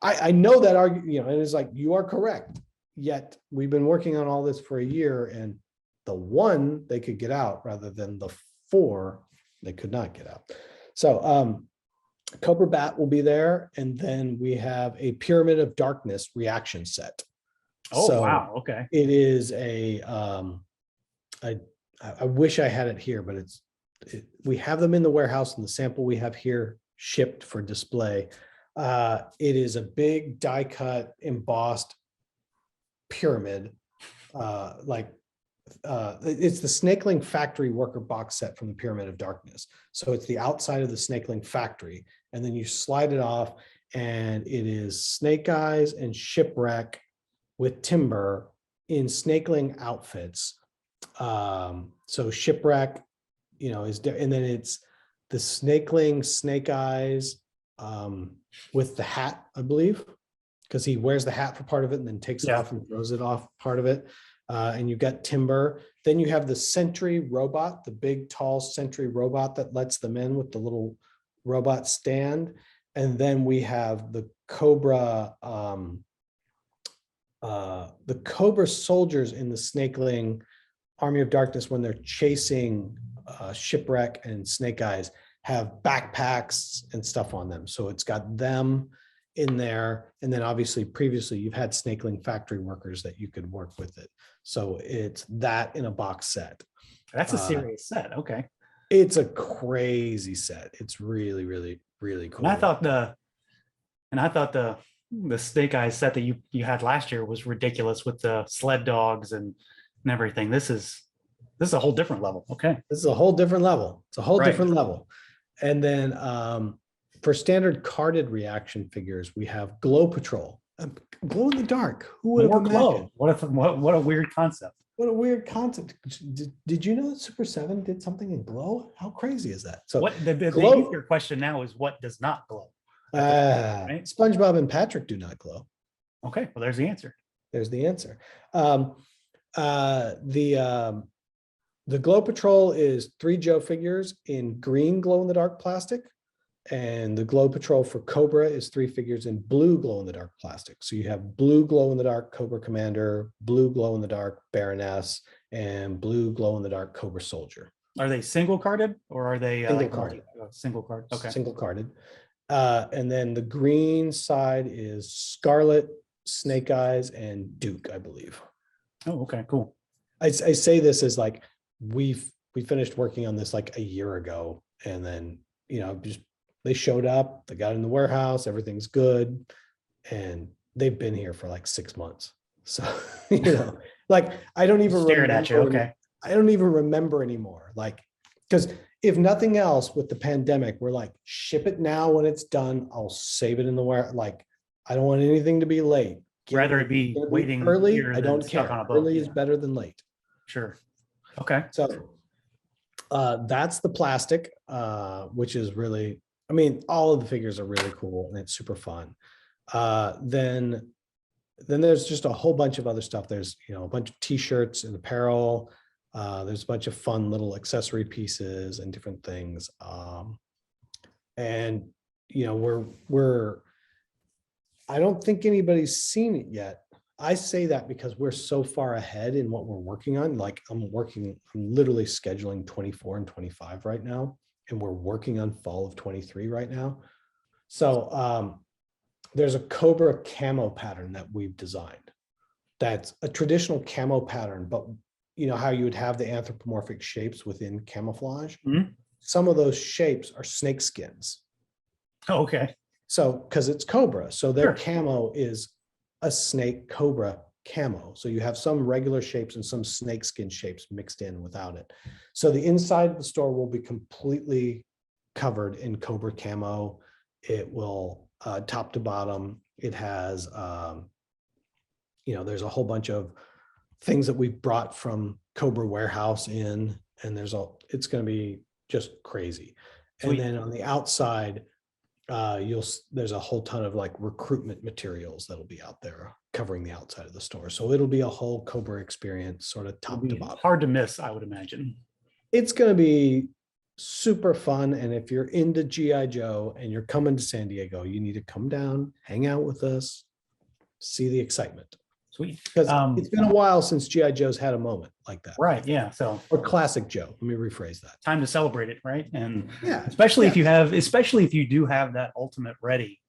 I know that argument, you know, and it's like, you are correct. Yet we've been working on all this for a year, and the one they could get out rather than the 4 they could not get out. So Cobra Bat will be there, and then we have a Pyramid of Darkness reaction set. Oh, So wow. Okay. it is I wish I had it here, but we have them in the warehouse, and the sample we have here shipped for display. It is a big die cut embossed pyramid. It's the Snakeling Factory Worker box set from the Pyramid of Darkness. So it's the outside of the Snakeling Factory, and then you slide it off, and it is Snake Eyes and Shipwreck with Timber in Snakeling outfits. So Shipwreck, you know, and then it's the Snakeling Snake Eyes with the hat, I believe, because he wears the hat for part of it and then takes it off and throws it off part of it. And you've got Timber. Then you have the Sentry robot, the big tall Sentry robot that lets them in with the little robot stand. And then we have the Cobra, soldiers in the Snakeling Army of Darkness when they're chasing Shipwreck and Snake Eyes have backpacks and stuff on them. So it's got them in there. And then obviously previously you've had Snakeling Factory workers that you could work with it. So it's that in a box set. That's a serious set. Okay. It's a crazy set. It's really, really, really cool. And I thought the Snake Eyes set that you had last year was ridiculous with the sled dogs and everything. This is a whole different level. Okay. This is a whole different level. It's a whole different level. And then for standard carded reaction figures, we have Glow Patrol. Glow in the dark. Who would have imagined? What a weird concept. What a weird concept. Did you know that Super7 did something in glow? How crazy is that? So the easier question now is what does not glow? Right? SpongeBob and Patrick do not glow. Okay, well, there's the answer. There's the answer. The Glow Patrol is 3 Joe figures in green glow-in-the-dark plastic, and the Glow Patrol for Cobra is 3 figures in blue glow-in-the-dark plastic. So you have blue glow-in-the-dark Cobra Commander, blue glow-in-the-dark Baroness, and blue glow-in-the-dark Cobra Soldier. Are they single carded or are they single carded? Single card. Okay. Single carded. And then the green side is Scarlet, Snake Eyes, and Duke, I believe. Oh, okay, cool. I say this as like we finished working on this like a year ago, and then just they showed up, they got in the warehouse, everything's good, and they've been here for like 6 months. So like I don't even stared at you. Okay. I don't even remember anymore. Like, because if nothing else with the pandemic, we're like, ship it now when it's done. I'll save it in the warehouse. Like, I don't want anything to be late. Rather it be waiting early. I don't care. Early is better than late. Sure. Okay. So that's the plastic, which is really, I mean, all of the figures are really cool and it's super fun. Then there's just a whole bunch of other stuff. There's, a bunch of t-shirts and apparel. There's a bunch of fun little accessory pieces and different things. And I don't think anybody's seen it yet. I say that because we're so far ahead in what we're working on. Like I'm literally scheduling 24 and 25 right now, and we're working on fall of 23 right now. So there's a Cobra camo pattern that we've designed. That's a traditional camo pattern, but how you would have the anthropomorphic shapes within camouflage. Mm-hmm. Some of those shapes are snake skins. Oh, okay. So, because it's Cobra, so their camo is a snake Cobra camo. So you have some regular shapes and some snake skin shapes mixed in without it. So the inside of the store will be completely covered in Cobra camo. It will top to bottom. It has, there's a whole bunch of things that we brought from Cobra warehouse in, and it's going to be just crazy. Sweet. And then on the outside, there's a whole ton of like recruitment materials that'll be out there covering the outside of the store. So it'll be a whole Cobra experience, sort of top to bottom. Hard to miss, I would imagine. It's going to be super fun. And if you're into G.I. Joe and you're coming to San Diego, you need to come down, hang out with us, see the excitement. Sweet. Because it's been a while since G.I. Joe's had a moment like that. Right. Yeah. So, or classic Joe. Let me rephrase that. Time to celebrate it. Right. And yeah, especially if you do have that ultimate ready.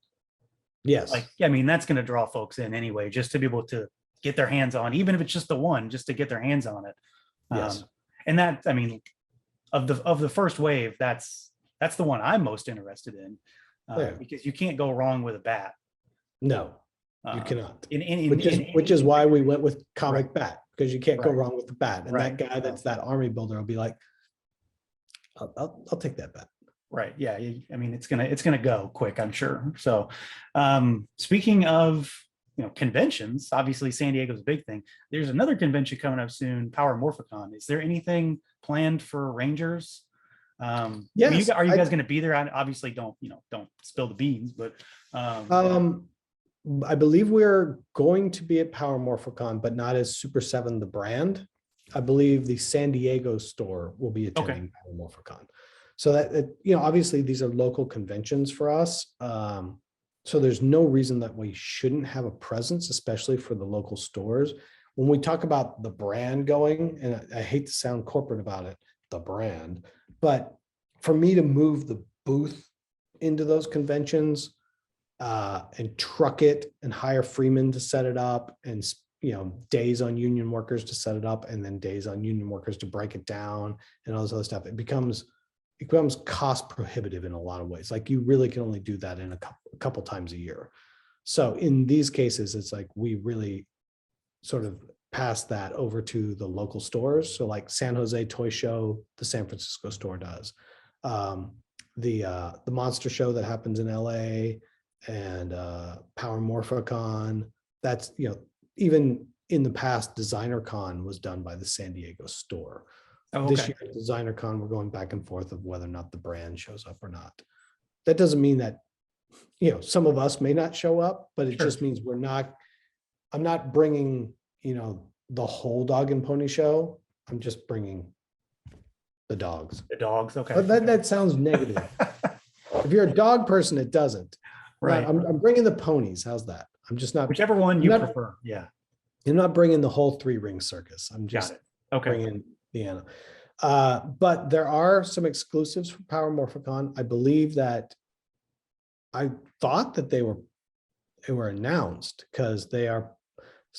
Yes. Like, I mean, that's going to draw folks in anyway, just to be able to get their hands on, even if it's just the one, just to get their hands on it. Yes. And that, I mean, of the first wave, that's the one I'm most interested in, because you can't go wrong with a bat. No, you cannot. Which is why we went with comic right. bat, because you can't go wrong with the bat. And right. that guy that's that army builder will be like, I'll take that bat. Right. Yeah. I mean, it's gonna go quick, I'm sure. So, speaking of conventions, obviously San Diego's a big thing. There's another convention coming up soon, Power Morphicon. Is there anything planned for Rangers? Yes. Are you guys going to be there? Obviously, don't spill the beans, but I believe we're going to be at Power Morphicon, but not as Super7 the brand. I believe the San Diego store will be attending Power Morphicon. So that obviously these are local conventions for us. So there's no reason that we shouldn't have a presence, especially for the local stores. When we talk about the brand going, and I hate to sound corporate about it, the brand, but for me to move the booth into those conventions and truck it and hire Freeman to set it up, and days on union workers to set it up, and then days on union workers to break it down and all this other stuff, it becomes cost prohibitive in a lot of ways. Like you really can only do that in a couple times a year. So in these cases, it's like we really sort of pass that over to the local stores. So like San Jose Toy Show, the San Francisco store does. The Monster Show that happens in LA, and Power Morphicon. That's even in the past, Designer Con was done by the San Diego store. This year at Designer Con, we're going back and forth of whether or not the brand shows up or not. That doesn't mean that, some of us may not show up, but it just means I'm not bringing, the whole dog and pony show. I'm just bringing the dogs. The dogs. Okay. But that sounds negative. If you're a dog person, it doesn't. Right. I'm bringing the ponies. How's that? I'm just not. Whichever one you prefer. Yeah. I'm not bringing the whole 3-ring circus. I'm just bringing the animal. But there are some exclusives for Power Morphicon. I believe that I thought that they were announced, because they are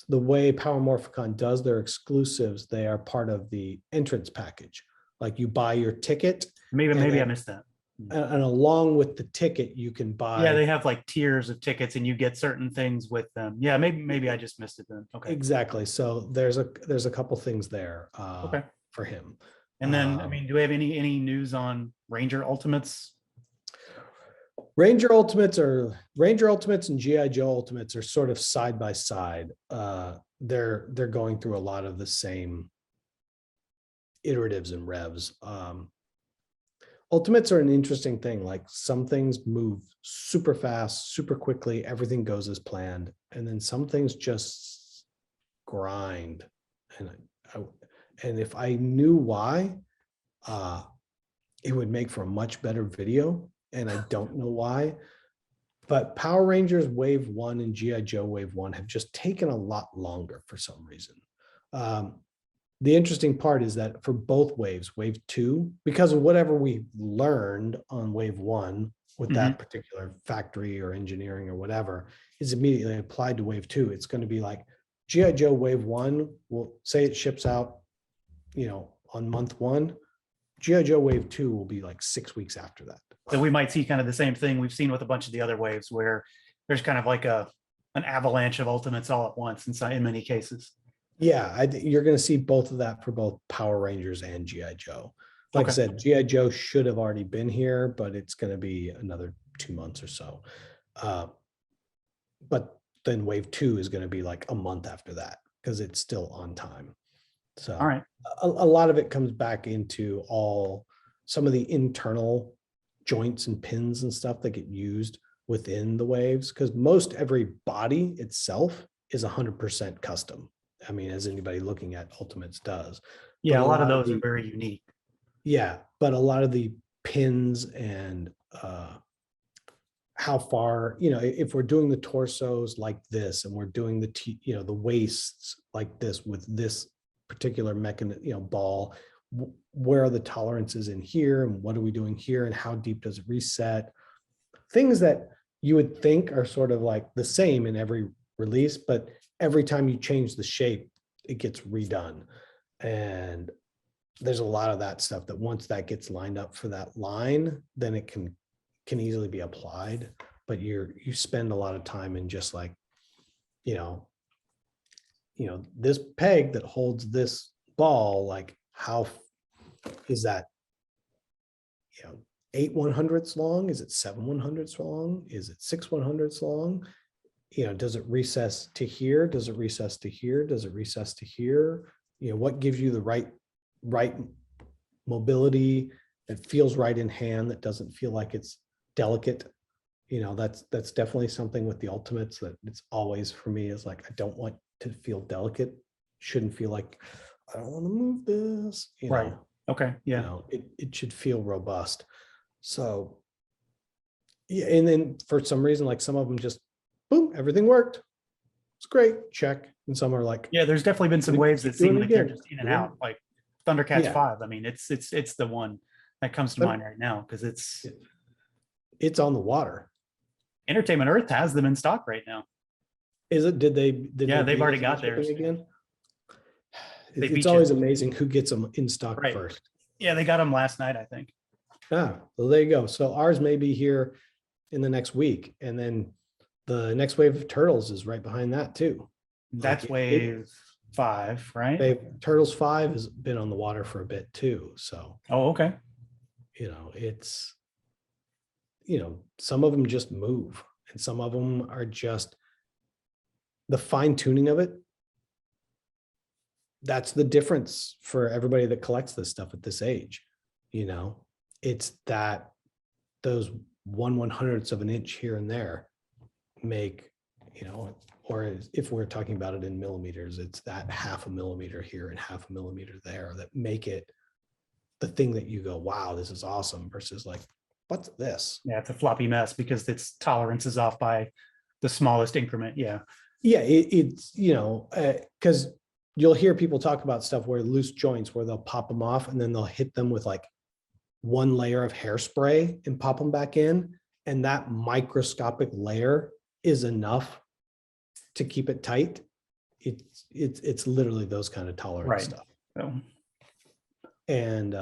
the way Power Morphicon does their exclusives. They are part of the entrance package. Like you buy your ticket. Maybe I missed that. And along with the ticket, you can buy. Yeah, they have like tiers of tickets, and you get certain things with them. Yeah, maybe I just missed it then. Okay. Exactly. So there's a couple things there for him. And then, do we have any news on Ranger Ultimates? Ranger Ultimates and G.I. Joe Ultimates are sort of side by side. They're going through a lot of the same iteratives and revs. Ultimates are an interesting thing. Like some things move super fast, super quickly. Everything goes as planned. And then some things just grind. And if I knew why, it would make for a much better video. And I don't know why. But Power Rangers Wave 1 and G.I. Joe Wave 1 have just taken a lot longer for some reason. The interesting part is that for both waves, Wave 2, because of whatever we learned on Wave 1 with that particular factory or engineering or whatever, is immediately applied to Wave 2. It's going to be like G.I. Joe Wave 1, will say it ships out, on month 1. G.I. Joe Wave 2 will be like 6 weeks after that. So we might see kind of the same thing we've seen with a bunch of the other waves, where there's kind of like an avalanche of Ultimates all at once in many cases. Yeah, you're going to see both of that for both Power Rangers and G.I. Joe. Like I Okay. said, GI Joe should have already been here, but it's going to be another 2 months or so. But then wave 2 is going to be like a month after that because it's still on time. So All right. a lot of it comes back into some of the internal joints and pins and stuff that get used within the waves, because most every body itself is 100% custom. I mean, as anybody looking at Ultimates does. Yeah, But a lot of those are very unique. yeah, but a lot of the pins and how far, if we're doing the torsos like this and we're doing the waists like this with this particular mechanism, ball, where are the tolerances in here and what are we doing here and how deep does it reset? Things that you would think are sort of like the same in every release, but every time you change the shape, it gets redone. And there's a lot of that stuff that once that gets lined up for that line, then it can easily be applied. But you spend a lot of time in just like, this peg that holds this ball, like how is that, 8 100ths long? Is it 7 100ths long? Is it 6 100ths long? Does it recess to here? Does it recess to here? Does it recess to here? What gives you the right mobility that feels right in hand, that doesn't feel like it's delicate? That's definitely something with the Ultimates that it's always for me is like, I don't want to feel delicate. Shouldn't feel like I don't want to move this, Right. Okay. Yeah. It should feel robust. So yeah, and then for some reason, like some of them just boom, everything worked. It's great, check. And some are like, Yeah, there's definitely been some waves that seem like they're just in and out, like Thundercats Yeah. 5. I mean, it's the one that comes to mind right now because it's on the water. Entertainment Earth has them in stock right now. Is it? Yeah, they've already got theirs again. They It's always amazing who gets them in stock Right. first. Yeah, they got them last night, I think. Well, there you go. So ours may be here in the next week, and then the next wave of turtles is right behind that too. That's wave 5, right? Turtles 5 has been on the water for a bit too. So Oh, okay. it's some of them just move, and some of them are just the fine tuning of it. That's the difference for everybody that collects this stuff at this age. It's that those 1 100ths of an inch here and there make, or if we're talking about it in millimeters, it's that 0.5 millimeter here and 0.5 millimeter there that make it the thing that you go, wow, this is awesome, versus like, what's this? Yeah, it's a floppy mess because its tolerance is off by the smallest increment. Yeah. Yeah, it's, because you'll hear people talk about stuff where loose joints, where they'll pop them off and then they'll hit them with like one layer of hairspray and pop them back in. And that microscopic layer is enough to keep it tight. It's literally those kind of tolerance stuff. So. And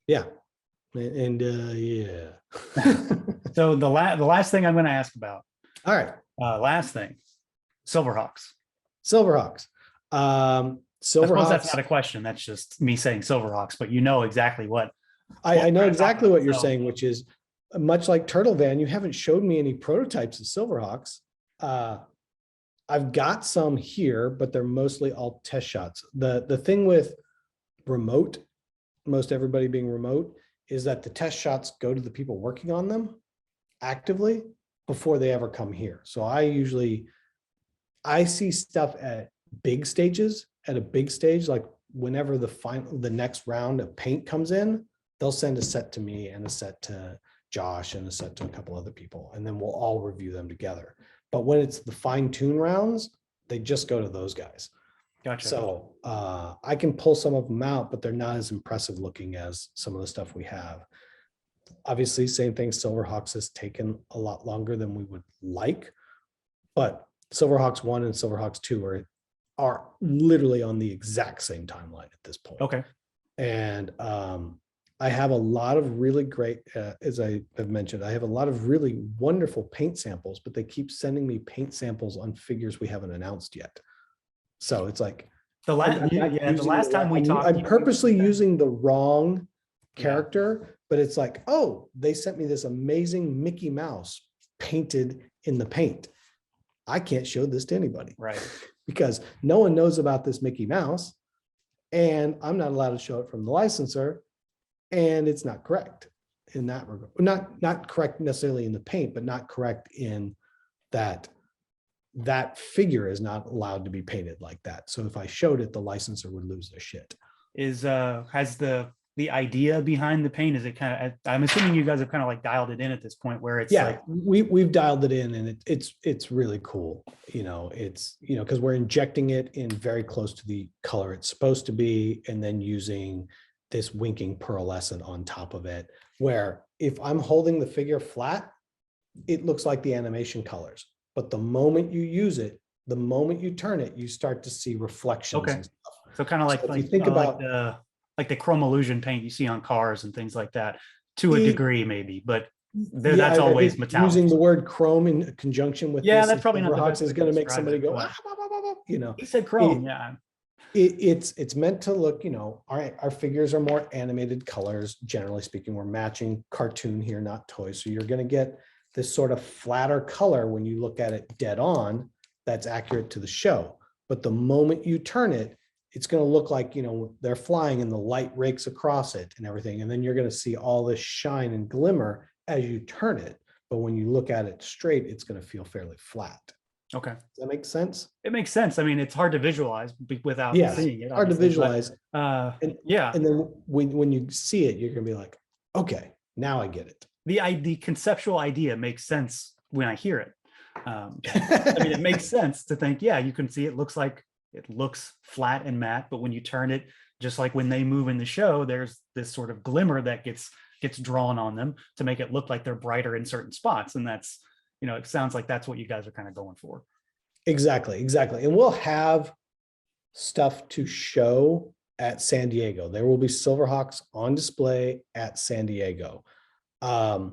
yeah. So the last thing I'm going to ask about. All right. Last thing, Silverhawks. Silverhawks. I suppose that's not a question. That's just me saying Silverhawks, but you know exactly what. I know exactly what you're saying, which is much like Turtle Van. You haven't showed me any prototypes of Silverhawks. I've got some here, but they're mostly all test shots. The thing with remote, most everybody being remote, is that the test shots go to the people working on them actively before they ever come here. So I see stuff at big stages, at a big stage, like whenever the next round of paint comes in, they'll send a set to me and a set to Josh and a set to a couple other people, and then we'll all review them together. But when it's the fine tune rounds, they just go to those guys. Gotcha. So I can pull some of them out, but they're not as impressive looking as some of the stuff we have. Obviously, same thing, Silverhawks has taken a lot longer than we would like, but Silverhawks 1 and Silverhawks 2 are literally on the exact same timeline at this point. Okay. And I have a lot of really great, as I have mentioned, I have a lot of really wonderful paint samples, but they keep sending me paint samples on figures we haven't announced yet. So it's like, The last time we talked, I'm purposely using the wrong character, but it's like, oh, they sent me this amazing Mickey Mouse painted in the paint. I can't show this to anybody. Right. Because no one knows about this Mickey Mouse, and I'm not allowed to show it from the licensor, and it's not correct in that regard. Not correct necessarily in the paint, but not correct in that figure is not allowed to be painted like that. So if I showed it, the licensor would lose their shit. Has the idea behind the paint, is it kind of, I'm assuming you guys have kind of like dialed it in at this point where it's like, we've dialed it in, and it's really cool. It's because we're injecting it in very close to the color it's supposed to be, and then using this winking pearlescent on top of it, where if I'm holding the figure flat, it looks like the animation colors. But the moment you use it, the moment you turn it, you start to see reflections. Okay. And stuff. So kind of like, if you think about like the chrome illusion paint you see on cars and things like that, to a degree maybe, but that's always metallic. Using the word chrome in conjunction with that's probably not the Silverhawks best is going to make somebody go, He said chrome, It's meant to look, our figures are more animated colors. Generally speaking, we're matching cartoon here, not toy. So you're going to get this sort of flatter color when you look at it dead on, that's accurate to the show. But the moment you turn it, it's going to look like, they're flying and the light rakes across it and everything. And then you're going to see all this shine and glimmer as you turn it. But when you look at it straight, it's going to feel fairly flat. Okay. Does that make sense? It makes sense. I mean, it's hard to visualize without seeing it. Hard to visualize. But, and then when you see it, you're going to be like, okay, now I get it. The conceptual idea makes sense when I hear it. I mean, it makes sense to think, you can see it looks flat and matte, but when you turn it, just like when they move in the show, there's this sort of glimmer that gets drawn on them to make it look like they're brighter in certain spots. And that's, it sounds like that's what you guys are kind of going for. Exactly. And we'll have stuff to show at San Diego. There will be Silverhawks on display at San Diego. Can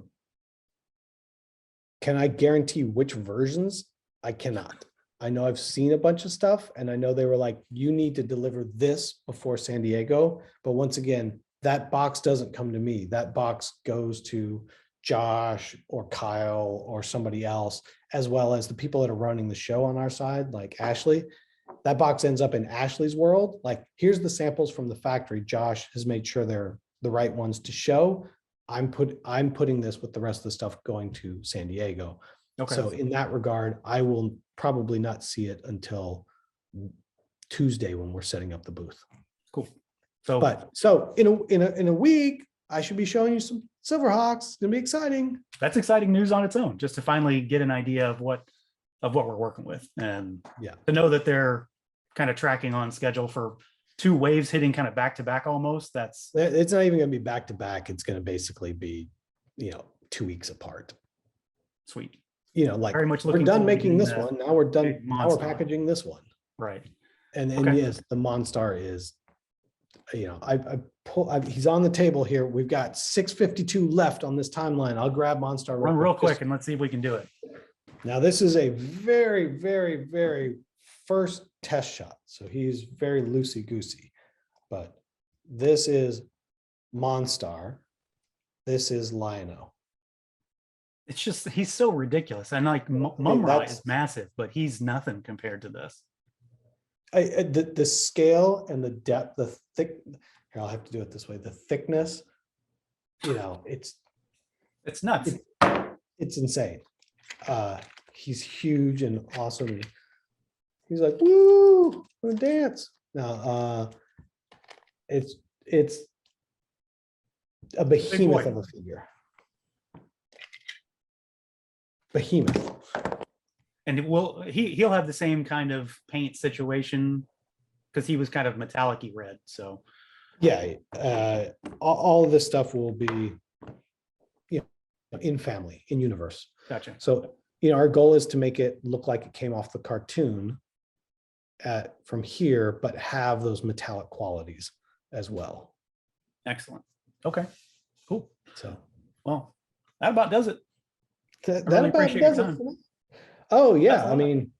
I guarantee which versions? I cannot. I know I've seen a bunch of stuff, and I know they were like, you need to deliver this before San Diego. But once again, that box doesn't come to me. That box goes to Josh or Kyle or somebody else, as well as the people that are running the show on our side, like Ashley. That box ends up in Ashley's world. Like, here's the samples from the factory. Josh has made sure they're the right ones to show. I'm putting this with the rest of the stuff going to San Diego. Okay. So in that regard, I will probably not see it until Tuesday when we're setting up the booth. Cool. So in a week, I should be showing you some Silverhawks. It's gonna be exciting. That's exciting news on its own, just to finally get an idea of what we're working with, and to know that they're kind of tracking on schedule for 2 waves hitting kind of back to back almost. It's not even gonna be back to back. It's gonna basically be 2 weeks apart. Sweet. Like, very much we're done making this one. Now we're done. Now we're packaging this one. Right. And yes, the Monstar is, he's on the table here. We've got 652 left on this timeline. I'll grab Monstar. Run real quick and let's see if we can do it. Now, this is a very, very, very first test shot. So he's very loosey-goosey, but this is Monstar. This is Lion-O. It's just, he's so ridiculous. And like Mumra is massive, but he's nothing compared to this. The scale and the depth, the thick, here, I'll have to do it this way. The thickness, it's nuts. It's insane. He's huge and awesome. He's like, woo, wanna dance. Now, it's a behemoth of a figure. Behemoth. And he'll have the same kind of paint situation because he was kind of metallic-y red. So all of this stuff will be in family, in universe. Gotcha. So our goal is to make it look like it came off the cartoon from here, but have those metallic qualities as well. Excellent. Okay, cool. So, well, that about does it. That about does it. Oh yeah, I mean,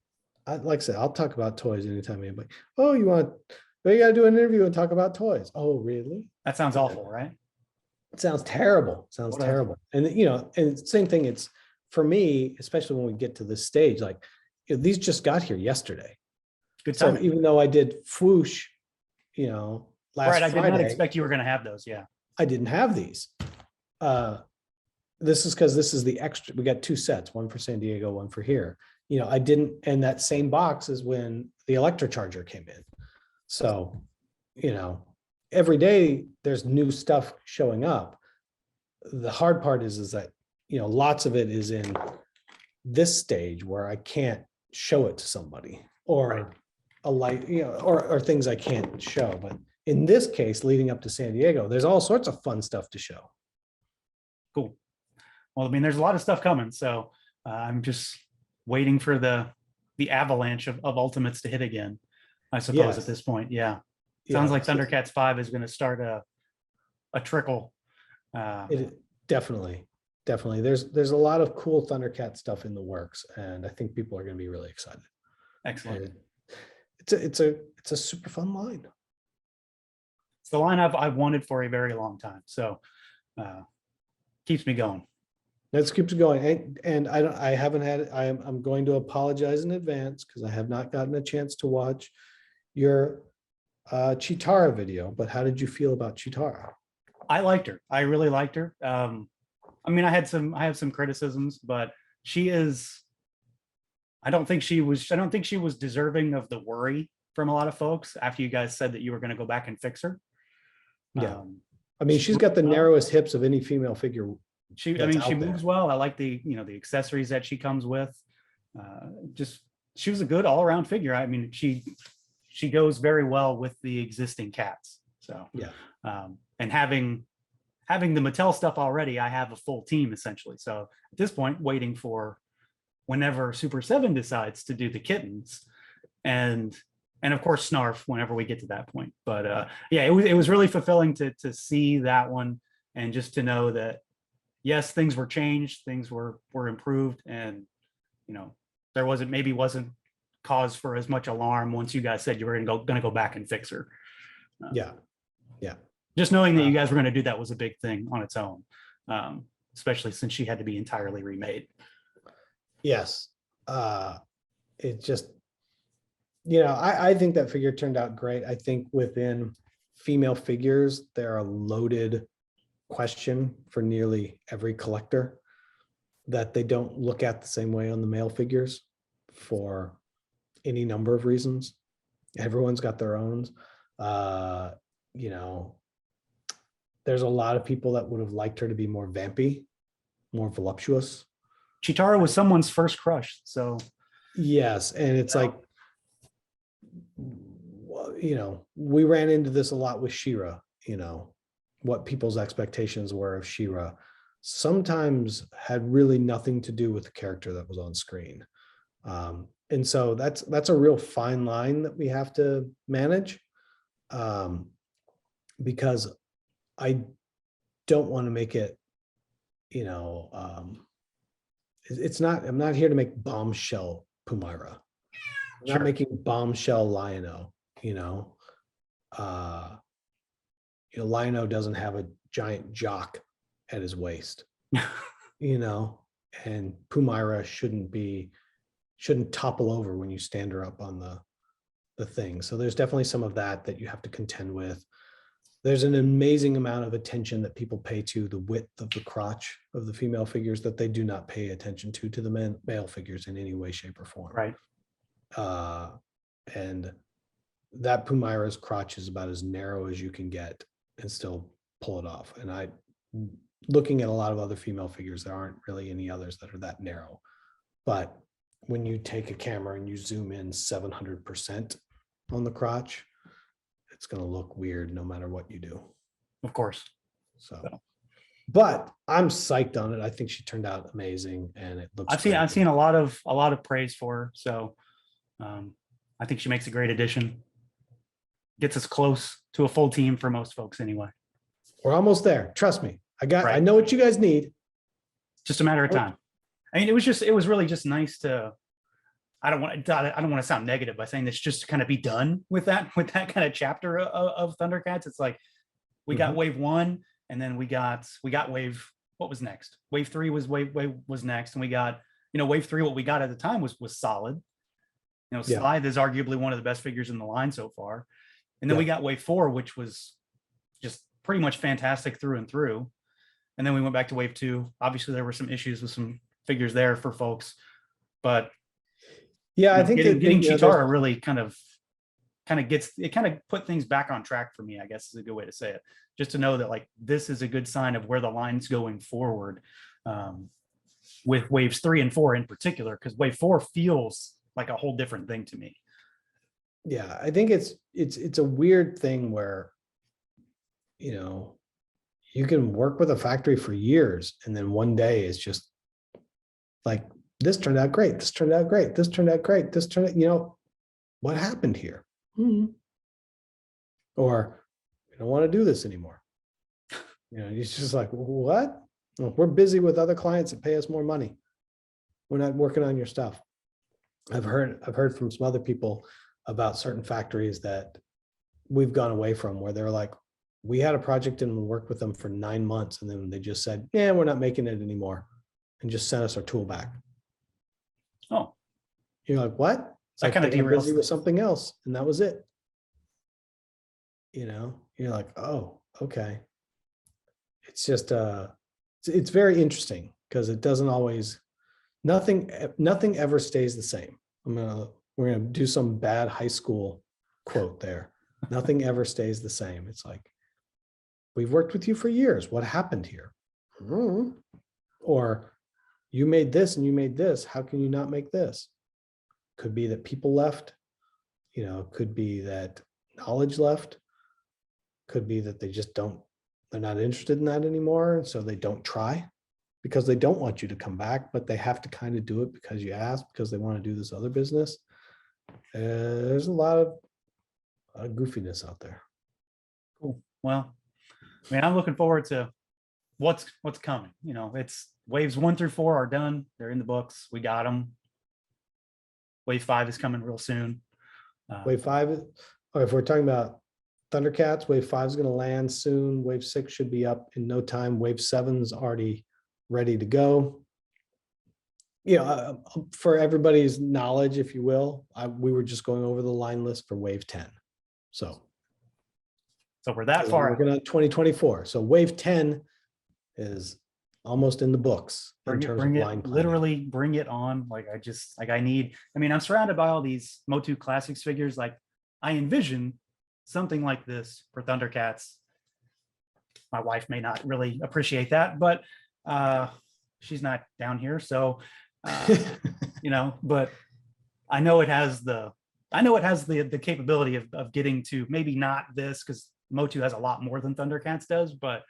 like I said, I'll talk about toys anytime anybody. Oh, you got to do an interview and talk about toys. Oh, really? That sounds awful, right? It sounds terrible. Sounds Whatever. terrible. And and same thing. It's for me, especially when we get to this stage, like these just got here yesterday. Good So time. even though I did whoosh, last Right. I did not Friday, expect you were going to have those. Yeah. I didn't have these. This is because this is the extra. We got two sets, one for San Diego, one for here. I didn't, and that same box is when the Electrocharger came in. So, every day there's new stuff showing up. The hard part is that, lots of it is in this stage where I can't show it to somebody or Right. a light, or things I can't show. But in this case, leading up to San Diego, there's all sorts of fun stuff to show. Cool. Well, I mean, there's a lot of stuff coming. So I'm just waiting for the avalanche of ultimates to hit again, I suppose, Yes. at this point. Yeah. Sounds like Thundercats 5 is going to start a trickle. Definitely. There's a lot of cool Thundercat stuff in the works, and I think people are going to be really excited. Excellent. And it's a super fun line. It's the line I've wanted for a very long time. So keeps me going. Let's keep going. And I haven't had, I'm going to apologize in advance because I have not gotten a chance to watch your Chittara video, but how did you feel about Chittara? I liked her. I really liked her. I mean, I have some criticisms, but I don't think she was deserving of the worry from a lot of folks after you guys said that you were going to go back and fix her. Yeah. I mean, she's got the narrowest hips of any female figure. She moves well. I like the accessories that she comes with. She was a good all around figure. I mean, she goes very well with the existing cats. So yeah. And having the Mattel stuff already, I have a full team essentially. So at this point, waiting for whenever Super7 decides to do the kittens, and of course Snarf whenever we get to that point. But yeah, it was really fulfilling to see that one, and just to know that yes, things were changed, things were improved, and there wasn't cause for as much alarm once you guys said you were going to go back and fix her. Yeah. Just knowing that you guys were going to do that was a big thing on its own, especially since she had to be entirely remade. Yes. It just, I think that figure turned out great. I think within female figures, they're a loaded question for nearly every collector that they don't look at the same way on the male figures for any number of reasons. Everyone's got their own. There's a lot of people that would have liked her to be more vampy, more voluptuous. Chittara was someone's first crush, so yes, and it's like, we ran into this a lot with She-Ra. What people's expectations were of She-Ra sometimes had really nothing to do with the character that was on screen, and so that's a real fine line that we have to manage, because I don't want to make it, it's not, I'm not here to make bombshell Pumaira. I'm not making bombshell Lion-O, Lion-O doesn't have a giant jock at his waist, and Pumaira shouldn't topple over when you stand her up on the thing. So there's definitely some of that you have to contend with. There's an amazing amount of attention that people pay to the width of the crotch of the female figures that they do not pay attention to the male figures in any way, shape, or form. Right. And that Pumaira's crotch is about as narrow as you can get and still pull it off. And looking at a lot of other female figures, there aren't really any others that are that narrow. But when you take a camera and you zoom in 700% on the crotch, it's going to look weird no matter what you do. Of course. So, but I'm psyched on it. I think she turned out amazing, and it looks. I've seen a lot of praise for her, so I think she makes a great addition. Gets us close to a full team for most folks, anyway. We're almost there. Trust me. I know what you guys need. Just a matter of time. I mean, it was really just nice to I don't want to sound negative by saying this, just to kind of be done with that kind of chapter of Thundercats. It's like we got wave 1, and then we got wave, what was next? Wave 3 was was next, and we got, wave 3. What we got at the time was solid. Scythe is arguably one of the best figures in the line so far, and then we got wave 4, which was just pretty much fantastic through and through. And then we went back to wave 2. Obviously, there were some issues with some figures there for folks, but yeah, I think getting Chittara really kind of put things back on track for me, I guess is a good way to say it. Just to know that like this is a good sign of where the line's going forward, with waves 3 and 4 in particular, because wave 4 feels like a whole different thing to me. Yeah, I think it's a weird thing where, you can work with a factory for years, and then one day it's just like, this turned out great. This turned out great. This turned out great. This turned out, what happened here? Or I don't want to do this anymore. It's just like, what? Well, we're busy with other clients that pay us more money. We're not working on your stuff. I've heard from some other people about certain factories that we've gone away from, where they're like, we had a project and we worked with them for 9 months, and then they just said, yeah, we're not making it anymore, and just sent us our tool back. Oh, you're like, what? It's that kind of derails with something else, and that was it. You're like, oh, okay. It's just it's very interesting, because it doesn't always, nothing ever stays the same. We're gonna do some bad high school quote there. Nothing ever stays the same. It's like, we've worked with you for years. What happened here? Or you made this and you made this. How can you not make this? Could be that people left. Could be that knowledge left. Could be that they're not interested in that anymore. And so they don't try, because they don't want you to come back, but they have to kind of do it because you asked, because they want to do this other business. There's a lot of goofiness out there. Cool. Well, I'm looking forward to what's coming. It's waves 1 through 4 are done. They're in the books. We got them. Wave 5 is coming real soon. Wave 5, or if we're talking about Thundercats, wave 5 is going to land soon. Wave 6 should be up in no time. Wave 7's already ready to go. For everybody's knowledge, if you will, we were just going over the line list for wave 10. So we're that far. We're going to 2024. So wave 10 is almost in the books. Literally bring it on. I'm surrounded by all these Motu Classics figures. Like, I envision something like this for Thundercats. My wife may not really appreciate that, but she's not down here. So, but I know it has the capability of getting to, maybe not this, because Motu has a lot more than Thundercats does, but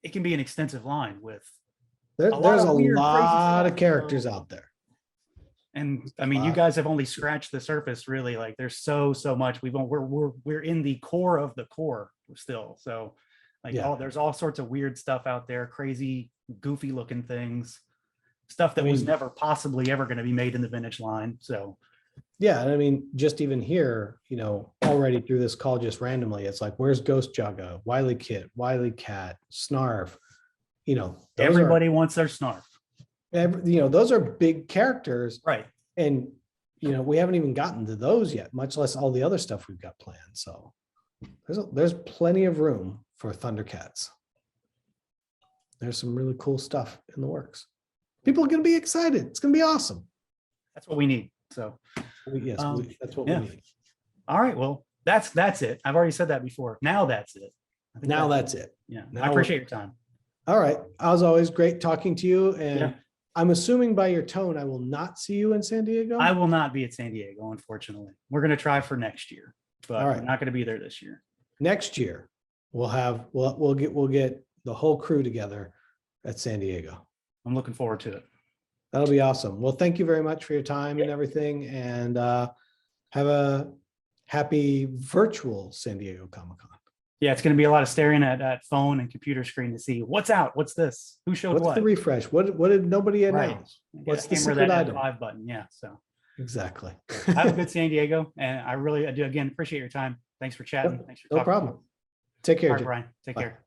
it can be an extensive line with there's a lot of characters out there. And you guys have only scratched the surface, really. Like, there's so much. We're in the core of the core still. So there's all sorts of weird stuff out there, crazy, goofy looking things, stuff that was never possibly ever going to be made in the vintage line. So yeah, and just even here, already through this call, just randomly, it's like, where's Ghost Jaga, Wily Kit, Wily Cat, Snarf? Everybody wants their Snarf. Those are big characters, right? And we haven't even gotten to those yet, much less all the other stuff we've got planned. So there's plenty of room for Thundercats. There's some really cool stuff in the works. People are going to be excited. It's going to be awesome. That's what we need. So that's what we need. All right. Well, that's it. I've already said that before. Now that's it. That's it. Yeah. I appreciate your time. All right. As always, great talking to you. And I'm assuming by your tone, I will not see you in San Diego. I will not be at San Diego, unfortunately. We're going to try for next year, but we're not going to be there this year. Next year, we'll get the whole crew together at San Diego. I'm looking forward to it. That'll be awesome. Well, thank you very much for your time and everything. And have a happy virtual San Diego Comic-Con. Yeah, it's going to be a lot of staring at phone and computer screen to see what's out, what's this, who showed what's what. The refresh? What did nobody announce? Right. What's the secret item? F5 button? Yeah. So Exactly. Have a good San Diego. And I do again appreciate your time. Thanks for chatting. Thanks for No talking. problem. Take care. All right, Jim. Brian. Take Bye. care.